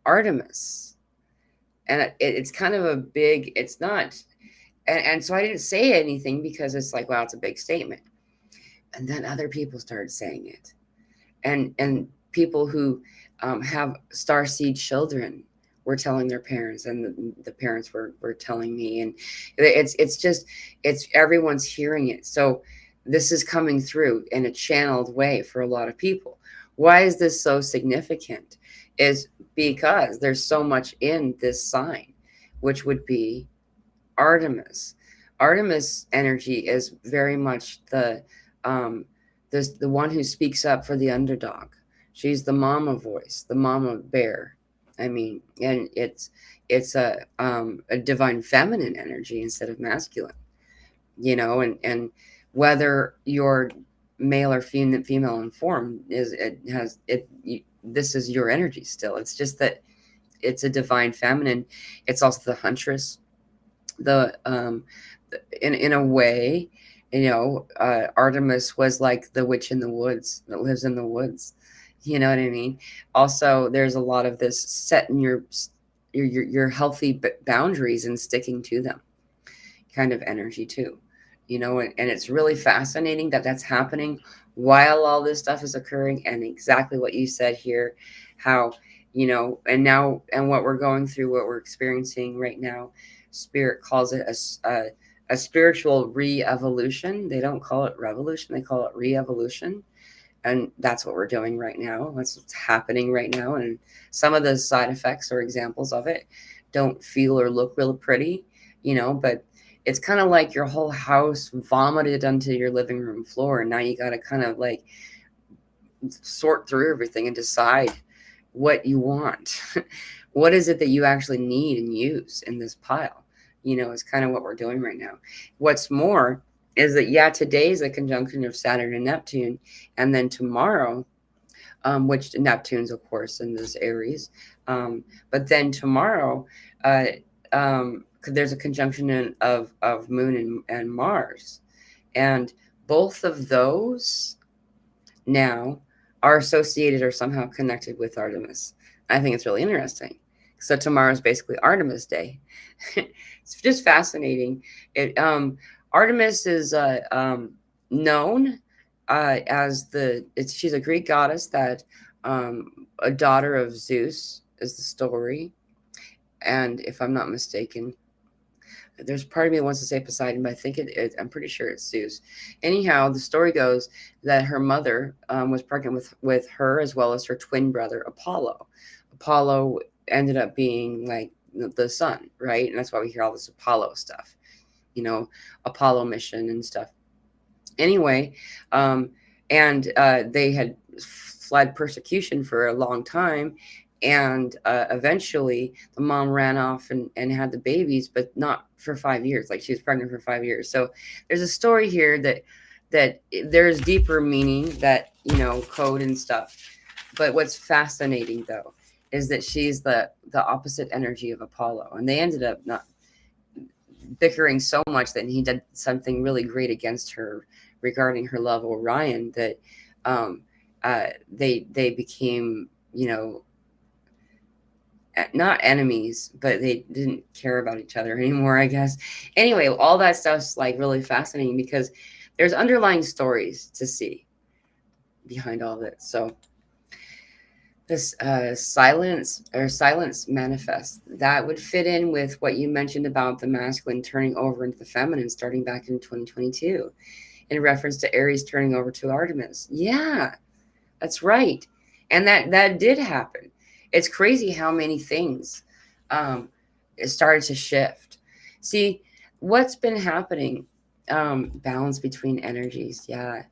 Artemis. And it's kind of a big, it's not. And so I didn't say anything because it's like, wow, it's a big statement. And then other people started saying it. And people who have starseed children were telling their parents, and the parents were telling me. And it's everyone's hearing it. So this is coming through in a channeled way for a lot of people. Why is this so significant? Is because there's so much in this sign, which would be Artemis. Artemis energy is very much the one who speaks up for the underdog. She's the mama voice, the mama bear. I mean, and it's a divine feminine energy instead of masculine, and whether you're male or female in form this is your energy still. It's just that it's a divine feminine. It's also the huntress, in a way, Artemis was like the witch in the woods that lives in the woods. You know what I mean? Also, there's a lot of this set in your healthy boundaries and sticking to them kind of energy too. And it's really fascinating that that's happening while all this stuff is occurring, and exactly what you said here, how, and what we're going through, what we're experiencing right now, spirit calls it a spiritual re-evolution. They don't call it revolution, they call it re-evolution. And that's what we're doing right now. That's what's happening right now. And some of the side effects or examples of it don't feel or look really pretty, but it's kind of like your whole house vomited onto your living room floor. And now you got to kind of like sort through everything and decide what you want. What is it that you actually need and use in this pile? Is kind of what we're doing right now. What's more is that, today is a conjunction of Saturn and Neptune. And then tomorrow, which Neptune's, of course, in this Aries. But then tomorrow, there's a conjunction of Moon and Mars, and both of those now are associated or somehow connected with Artemis. I think it's really interesting. So tomorrow is basically Artemis Day. It's just fascinating. Artemis is known as she's a Greek goddess that a daughter of Zeus is the story. And if I'm not mistaken, there's part of me that wants to say Poseidon, but I think I'm pretty sure it's Zeus. Anyhow, the story goes that her mother was pregnant with her as well as her twin brother, Apollo. Apollo ended up being like the sun, right? And that's why we hear all this Apollo stuff, Apollo mission and stuff. Anyway, and they had fled persecution for a long time. And eventually the mom ran off and had the babies, but not for 5 years. Like, she was pregnant for 5 years. So there's a story here that there's deeper meaning, that, code and stuff. But what's fascinating, though, is that she's the opposite energy of Apollo. And they ended up not bickering so much that he did something really great against her regarding her love of Orion, that they became, not enemies, but they didn't care about each other anymore, I guess. Anyway, all that stuff's like really fascinating because there's underlying stories to see behind all this. So this silence manifest, that would fit in with what you mentioned about the masculine turning over into the feminine starting back in 2022 in reference to Aries turning over to Artemis. Yeah, that's right. And that did happen. It's crazy how many things started to shift. See, what's been happening, balance between energies. Yeah.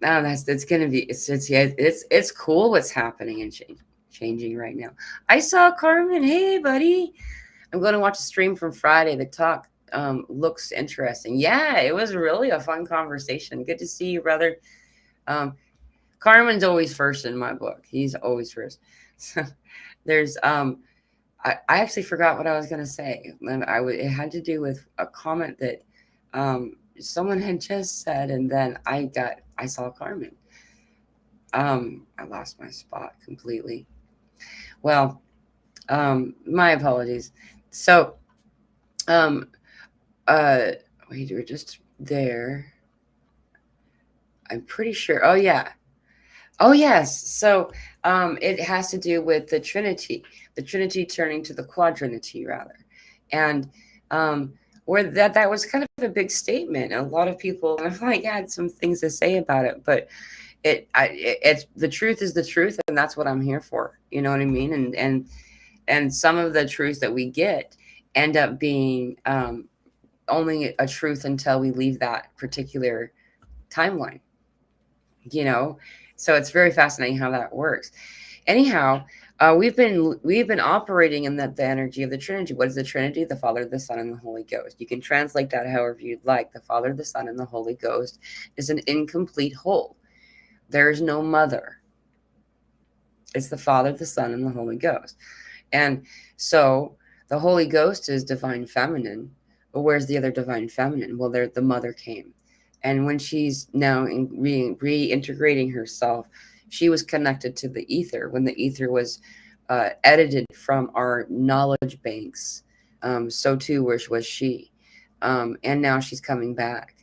No, that's gonna be it's cool what's happening and changing right now. I saw Carmen. Hey, buddy. I'm going to watch a stream from Friday. The talk looks interesting. Yeah, it was really a fun conversation. Good to see you, brother. Carmen's always first in my book. He's always first. So there's I actually forgot what I was gonna say. And it had to do with a comment that someone had just said, and then I saw Carmen. I lost my spot completely. Well, my apologies. So wait, we're just there. I'm pretty sure. Oh yeah. Oh yes. So it has to do with the Trinity turning to the quadrinity rather. And where that was kind of a big statement. A lot of people, and I had some things to say about it, but it's the truth is the truth, and that's what I'm here for. You know what I mean? And some of the truths that we get end up being only a truth until we leave that particular timeline. So it's very fascinating how that works. Anyhow, we've been operating in the energy of the Trinity. What is the Trinity? The Father, the Son, and the Holy Ghost. You can translate that however you'd like. The Father, the Son, and the Holy Ghost is an incomplete whole. There is no mother. It's the Father, the Son, and the Holy Ghost. And so the Holy Ghost is divine feminine. But where's the other divine feminine? Well, the mother came. And when she's now reintegrating herself, she was connected to the ether when the ether was edited from our knowledge banks. So too was she. And now she's coming back.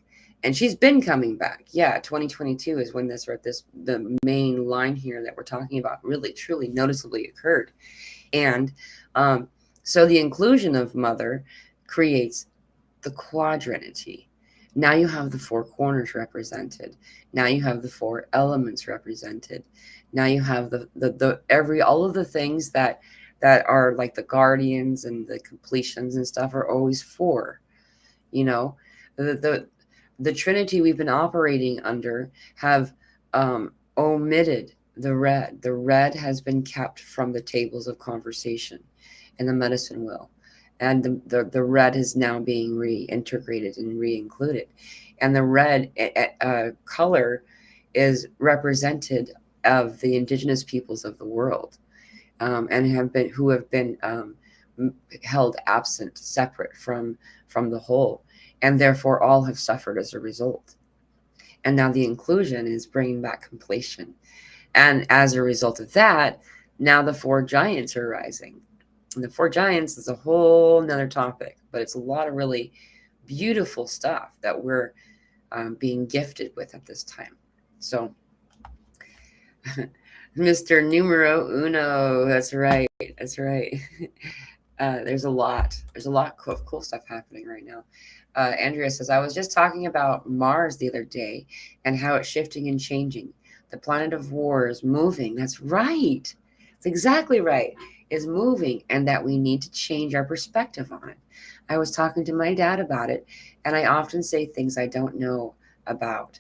And she's been coming back. Yeah, 2022 is when the main line here that we're talking about really, truly noticeably occurred. And so the inclusion of mother creates the quadrinity. Now you have the four corners represented. Now you have the four elements represented. Now you have all of the things that are like the guardians and the completions and stuff are always four. The Trinity we've been operating under have omitted the red. The red has been kept from the tables of conversation in the medicine wheel. And the red is now being reintegrated and re-included. And the red color is represented of the indigenous peoples of the world, and who have been held absent, separate from the whole, and therefore all have suffered as a result. And now the inclusion is bringing back completion. And as a result of that, now the four giants are rising. And the four giants is a whole nother topic, but it's a lot of really beautiful stuff that we're being gifted with at this time. So, Mr. Numero Uno, that's right. That's right. There's a lot of cool stuff happening right now. Andrea says, I was just talking about Mars the other day and how it's shifting and changing. The planet of war is moving. That's right. That's exactly right. Is moving, and that we need to change our perspective on it. I was talking to my dad about it, and I often say things I don't know about,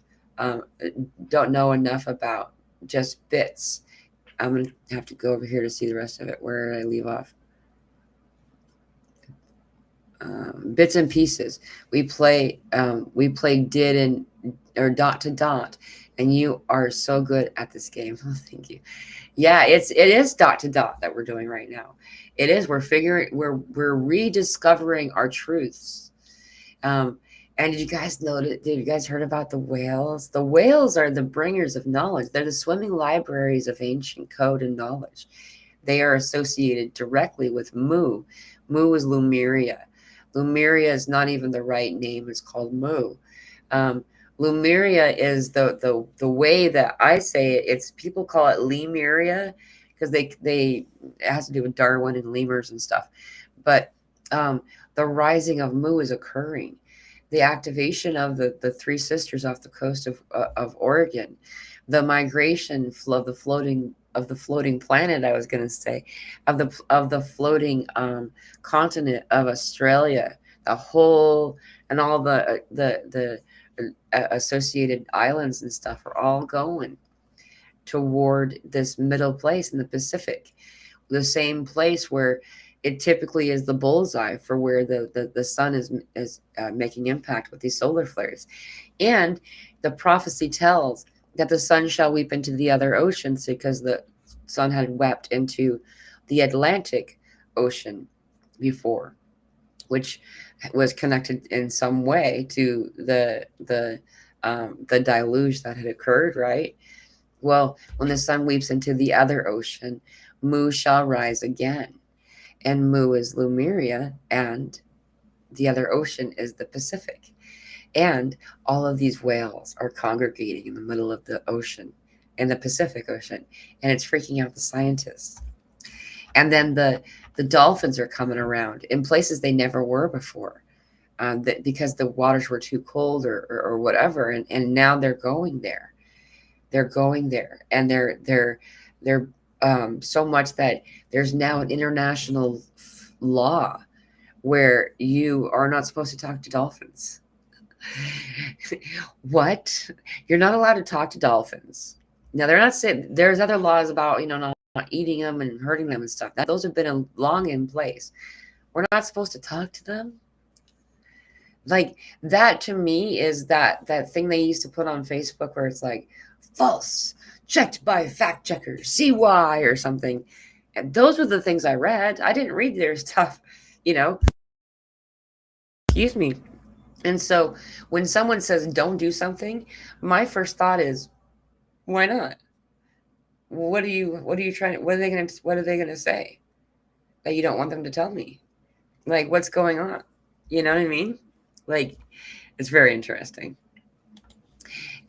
don't know enough about, just bits. I'm going to have to go over here to see the rest of it. Where did I leave off? Bits and pieces. We play did and or dot to dot, and you are so good at this game. Oh, thank you. Yeah, it is dot to dot that we're doing right now. It is. We're rediscovering our truths. And did you guys heard about the whales? The whales are the bringers of knowledge. They're the swimming libraries of ancient code and knowledge. They are associated directly with Mu. Mu is Lemuria. Lemuria is not even the right name. It's called Mu. Lemuria is the way that I say it. It's people call it Lemuria because it has to do with Darwin and lemurs and stuff. But the rising of Mu is occurring. The activation of the three sisters off the coast of Oregon, the migration of the floating planet. I was going to say of the floating continent of Australia, the whole and all the associated islands and stuff are all going toward this middle place in the Pacific, the same place where it typically is the bullseye for where the sun is making impact with these solar flares. And the prophecy tells that the sun shall weep into the other oceans because the sun had wept into the Atlantic Ocean before, which was connected in some way to the deluge that had occurred, right? Well, when the sun weeps into the other ocean, Mu shall rise again. And Mu is Lemuria, and the other ocean is the Pacific. And all of these whales are congregating in the middle of the ocean, in the Pacific Ocean, and it's freaking out the scientists. And then the dolphins are coming around in places they never were before, because the waters were too cold or whatever, and now they're going there. They're going there, and they're so much that there's now an international law where you are not supposed to talk to dolphins. What? You're not allowed to talk to dolphins. Now they're not saying there's other laws about not eating them and hurting them and stuff. Those have been long in place. We're not supposed to talk to them. Like that to me is that thing they used to put on Facebook where it's like false, checked by fact checkers, CY or something. And those were the things I read. I didn't read their stuff, Excuse me. And so when someone says don't do something, my first thought is, why not? What are they going to say? That you don't want them to tell me? Like, what's going on? You know what I mean? Like, it's very interesting.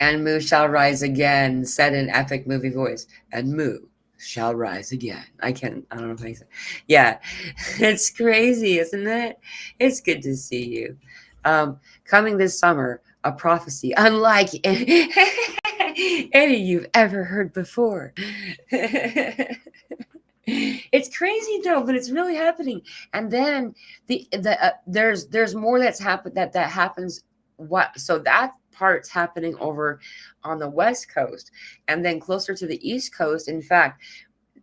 And Mu shall rise again, said in epic movie voice. And Mu shall rise again. I don't know if I said. Yeah, it's crazy, isn't it? It's good to see you. Coming this summer, a prophecy unlike any you've ever heard before. It's crazy though, but it's really happening. And then there's more that's happened that happens. So that part's happening over on the West Coast, and then closer to the East Coast. In fact,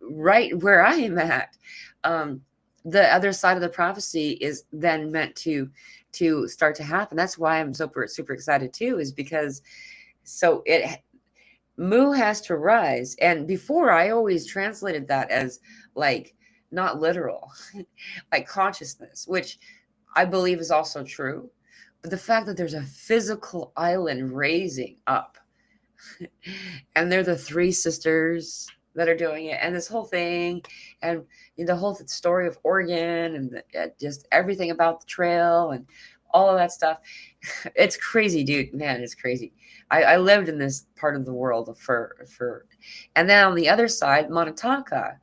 right where I am at, the other side of the prophecy is then meant to start to happen. That's why I'm super excited too, is because Mu has to rise. And before I always translated that as like not literal, like consciousness, which I believe is also true. But the fact that there's a physical island raising up, and they're the three sisters that are doing it, and this whole thing, and the whole story of Oregon, and just everything about the trail, and all of that stuff. It's crazy, dude. Man, it's crazy. I lived in this part of the world for, and then on the other side, Monotaka.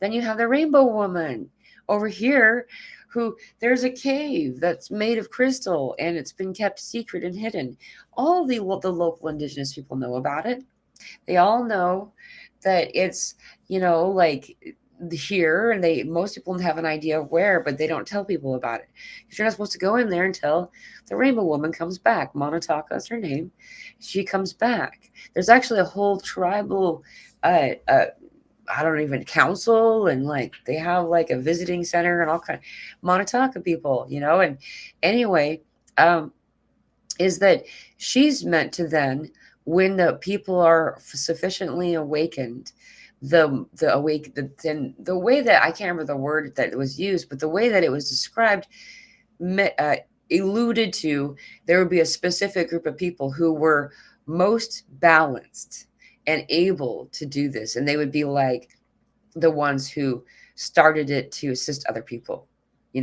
Then you have the Rainbow Woman over here, who there's a cave that's made of crystal, and it's been kept secret and hidden. All the local indigenous people know about it. They all know that it's, like here, and most people have an idea of where, but they don't tell people about it, because you're not supposed to go in there until the Rainbow Woman comes back. Monotaka is her name. She comes back. There's actually a whole tribal I don't even council, and like they have like a visiting center and all kind of Monotaka people, and anyway, is that she's meant to then, when the people are sufficiently awakened, then the way that, I can't remember the word that was used, but the way that it was described, alluded to, there would be a specific group of people who were most balanced and able to do this, and they would be like the ones who started it to assist other people,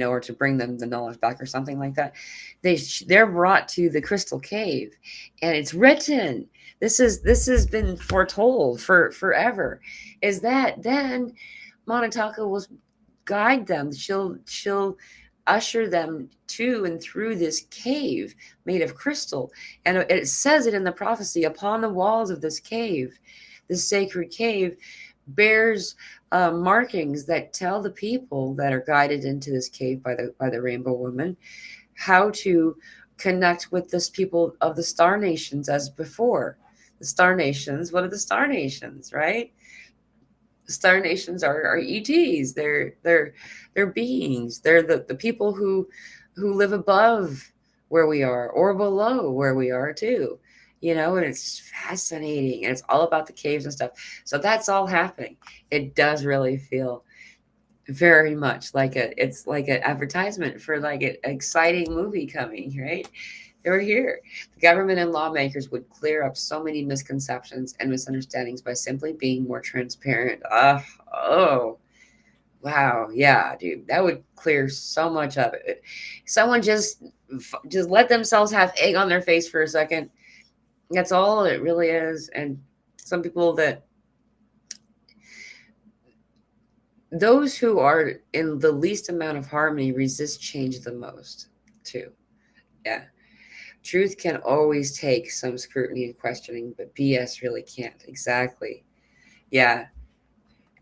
or to bring them the knowledge back or something like that. They're brought to the crystal cave, and it's written. This has been foretold for forever. Is that then Monotaka will guide them. She'll usher them to and through this cave made of crystal, and it says it in the prophecy. Upon the walls of this cave, this sacred cave, bears markings that tell the people that are guided into this cave by the Rainbow Woman how to connect with this people of the star nations as before. The star nations, what are the star nations, right? The star nations are ETs. They're beings. They're the people who live above where we are, or below where we are too. And it's fascinating, and it's all about the caves and stuff. So that's all happening. It does really feel very much like it's like an advertisement for like an exciting movie coming, right? They were here. The government and lawmakers would clear up so many misconceptions and misunderstandings by simply being more transparent. Oh, wow. Yeah, dude, that would clear so much of it. Someone just let themselves have egg on their face for a second. That's all it really is. And some people those who are in the least amount of harmony resist change the most too. Yeah. Truth can always take some scrutiny and questioning, but BS really can't. Exactly. Yeah.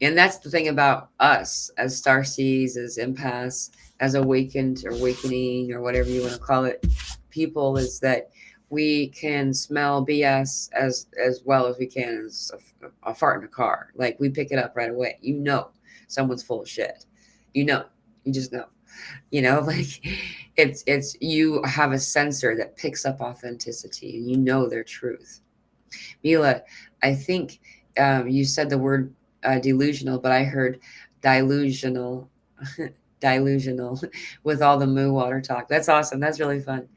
And that's the thing about us as starseeds, as empaths, as awakened or awakening, or whatever you want to call it, people, is that we can smell BS as well as we can as a fart in a car. Like, we pick it up right away. Someone's full of shit. You just know. Like, it's you have a sensor that picks up authenticity, and their truth. Mila, I think you said the word delusional, but I heard delusional. Delusional with all the moo water talk. That's awesome. That's really fun.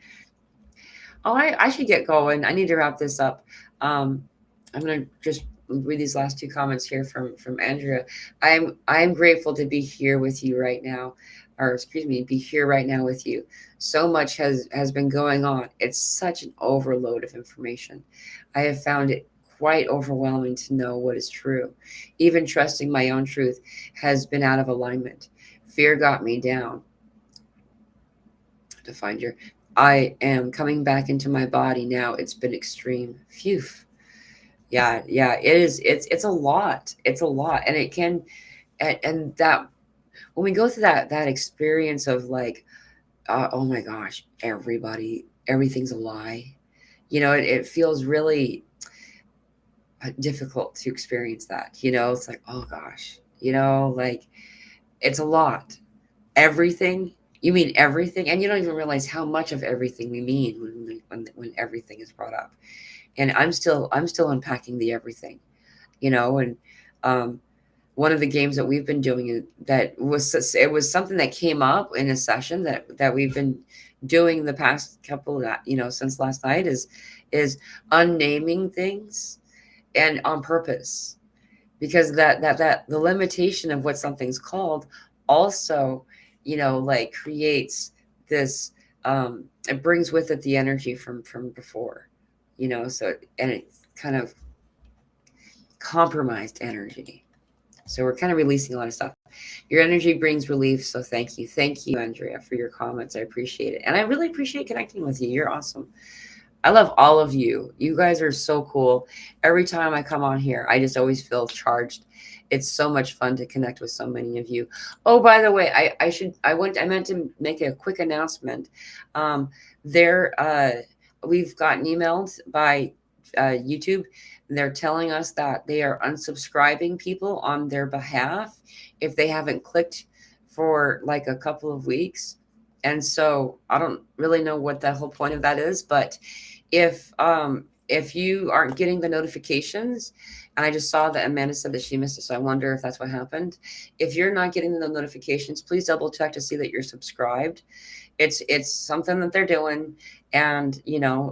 Oh, I should get going. I need to wrap this up. I'm gonna just read these last two comments here from Andrea. I'm grateful to be here with you right now, or excuse me, be here right now with you. So much has been going on. It's such an overload of information. I have found it quite overwhelming to know what is true. Even trusting my own truth has been out of alignment. Fear got me down. To find your I am coming back into my body now. It's been extreme. Phew. Yeah, it is. It's a lot. It's a lot. And it can, and that, when we go through that experience of like, oh my gosh, everything's a lie. It feels really difficult to experience that. It's like, oh gosh, like, it's a lot. Everything. You mean everything, and you don't even realize how much of everything we mean when everything is brought up. And I'm still unpacking the everything, and one of the games that we've been doing that was, it was something that came up in a session that we've been doing the past couple of, since last night, is unnaming things, and on purpose, because that the limitation of what something's called also, like creates this, it brings with it the energy from before, so, and it's kind of compromised energy. So we're kind of releasing a lot of stuff. Your energy brings relief. So thank you. Thank you, Andrea, for your comments. I appreciate it. And I really appreciate connecting with you. You're awesome. I love all of you. You guys are so cool. Every time I come on here, I just always feel charged. It's so much fun to connect with so many of you. Oh, by the way, I meant to make a quick announcement. There, we've gotten emailed by YouTube, and they're telling us that they are unsubscribing people on their behalf if they haven't clicked for like a couple of weeks. And so I don't really know what the whole point of that is, but if you aren't getting the notifications, and I just saw that Amanda said that she missed it, so I wonder if that's what happened. If you're not getting the notifications, please double check to see that you're subscribed. It's something that they're doing, and if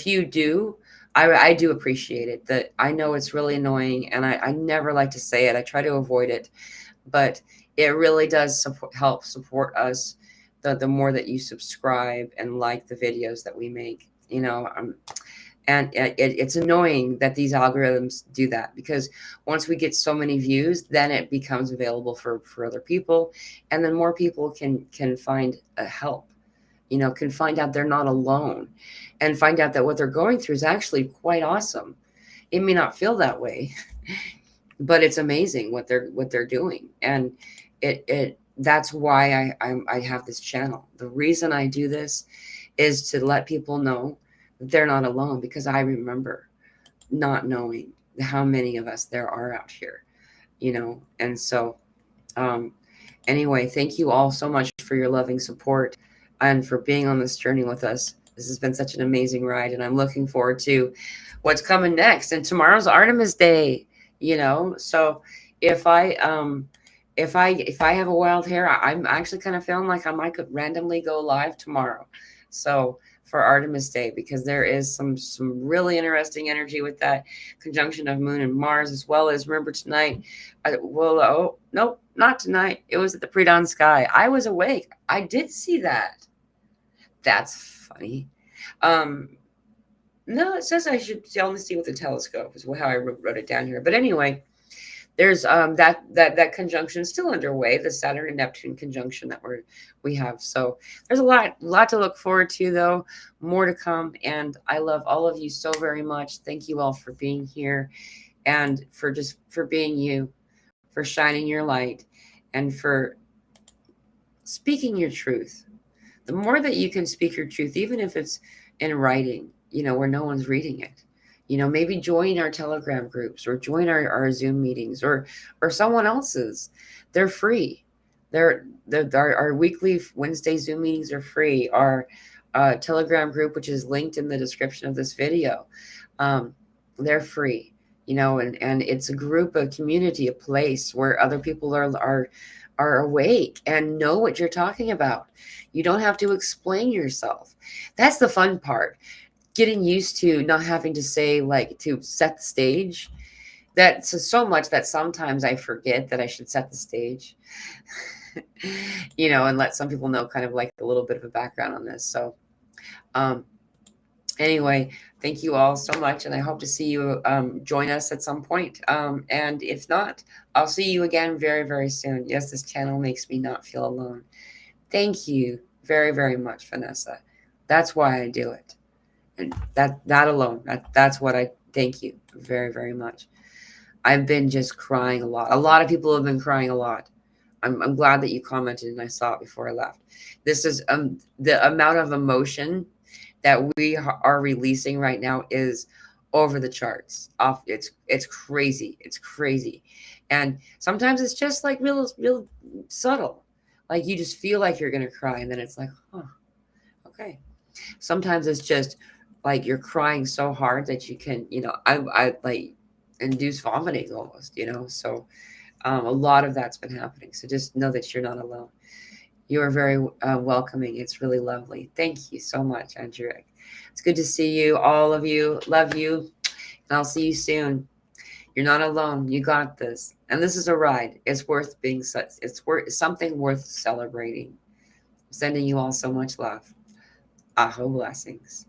you do, I do appreciate it. That I know it's really annoying, and I never like to say it. I try to avoid it, but it really does help support us. The more that you subscribe and like the videos that we make, and it's annoying that these algorithms do that, because once we get so many views, then it becomes available for other people, and then more people can find a help, can find out they're not alone, and find out that what they're going through is actually quite awesome. It may not feel that way, but it's amazing what they're doing, and that's why I have this channel. The reason I do this is to let people know that they're not alone, because I remember not knowing how many of us there are out here, and so anyway, thank you all so much for your loving support and for being on this journey with us. This has been such an amazing ride, and I'm looking forward to what's coming next. And tomorrow's Artemis Day, so if I have a wild hair, I'm actually kind of feeling like I might could randomly go live tomorrow. So for Artemis Day, because there is some really interesting energy with that conjunction of Moon and Mars, as well as, remember tonight, oh nope, not tonight. It was at the pre-dawn sky. I was awake. I did see that. That's funny. No, it says I should only see with the telescope, is how I wrote it down here. But anyway, there's that conjunction still underway, the Saturn and Neptune conjunction that we have. So there's a lot to look forward to, though. More to come, and I love all of you so very much. Thank you all for being here, and for being you, for shining your light, and for speaking your truth. The more that you can speak your truth, even if it's in writing, where no one's reading it, maybe join our Telegram groups, or join our Zoom meetings, or someone else's. They're free. Our weekly Wednesday Zoom meetings are free. Our Telegram group, which is linked in the description of this video, they're free. And it's a group, a community, a place where other people are awake and know what you're talking about. You don't have to explain yourself. That's the fun part. Getting used to not having to say, like, to set the stage. That's so much that sometimes I forget that I should set the stage, and let some people know kind of like a little bit of a background on this. So anyway, thank you all so much, and I hope to see you join us at some point. And if not, I'll see you again very, very soon. Yes, this channel makes me not feel alone. Thank you very, very much, Vanessa. That's why I do it. And that alone, that's what I thank you very, very much. I've been just crying a lot. A lot of people have been crying a lot. I'm glad that you commented, and I saw it before I left. This is the amount of emotion that we are releasing right now is over the charts. It's crazy. It's crazy. And sometimes it's just like real subtle. Like you just feel like you're gonna cry, and then it's like, oh, okay. Sometimes it's just like you're crying so hard that you can, I like induce vomiting almost, you know. So a lot of that's been happening. So just know that you're not alone. You are very welcoming. It's really lovely. Thank you so much, Andrew. It's good to see you, all of you. Love you, and I'll see you soon. You're not alone. You got this. And this is a ride. It's worth being such. It's worth something worth celebrating. I'm sending you all so much love. Aho blessings.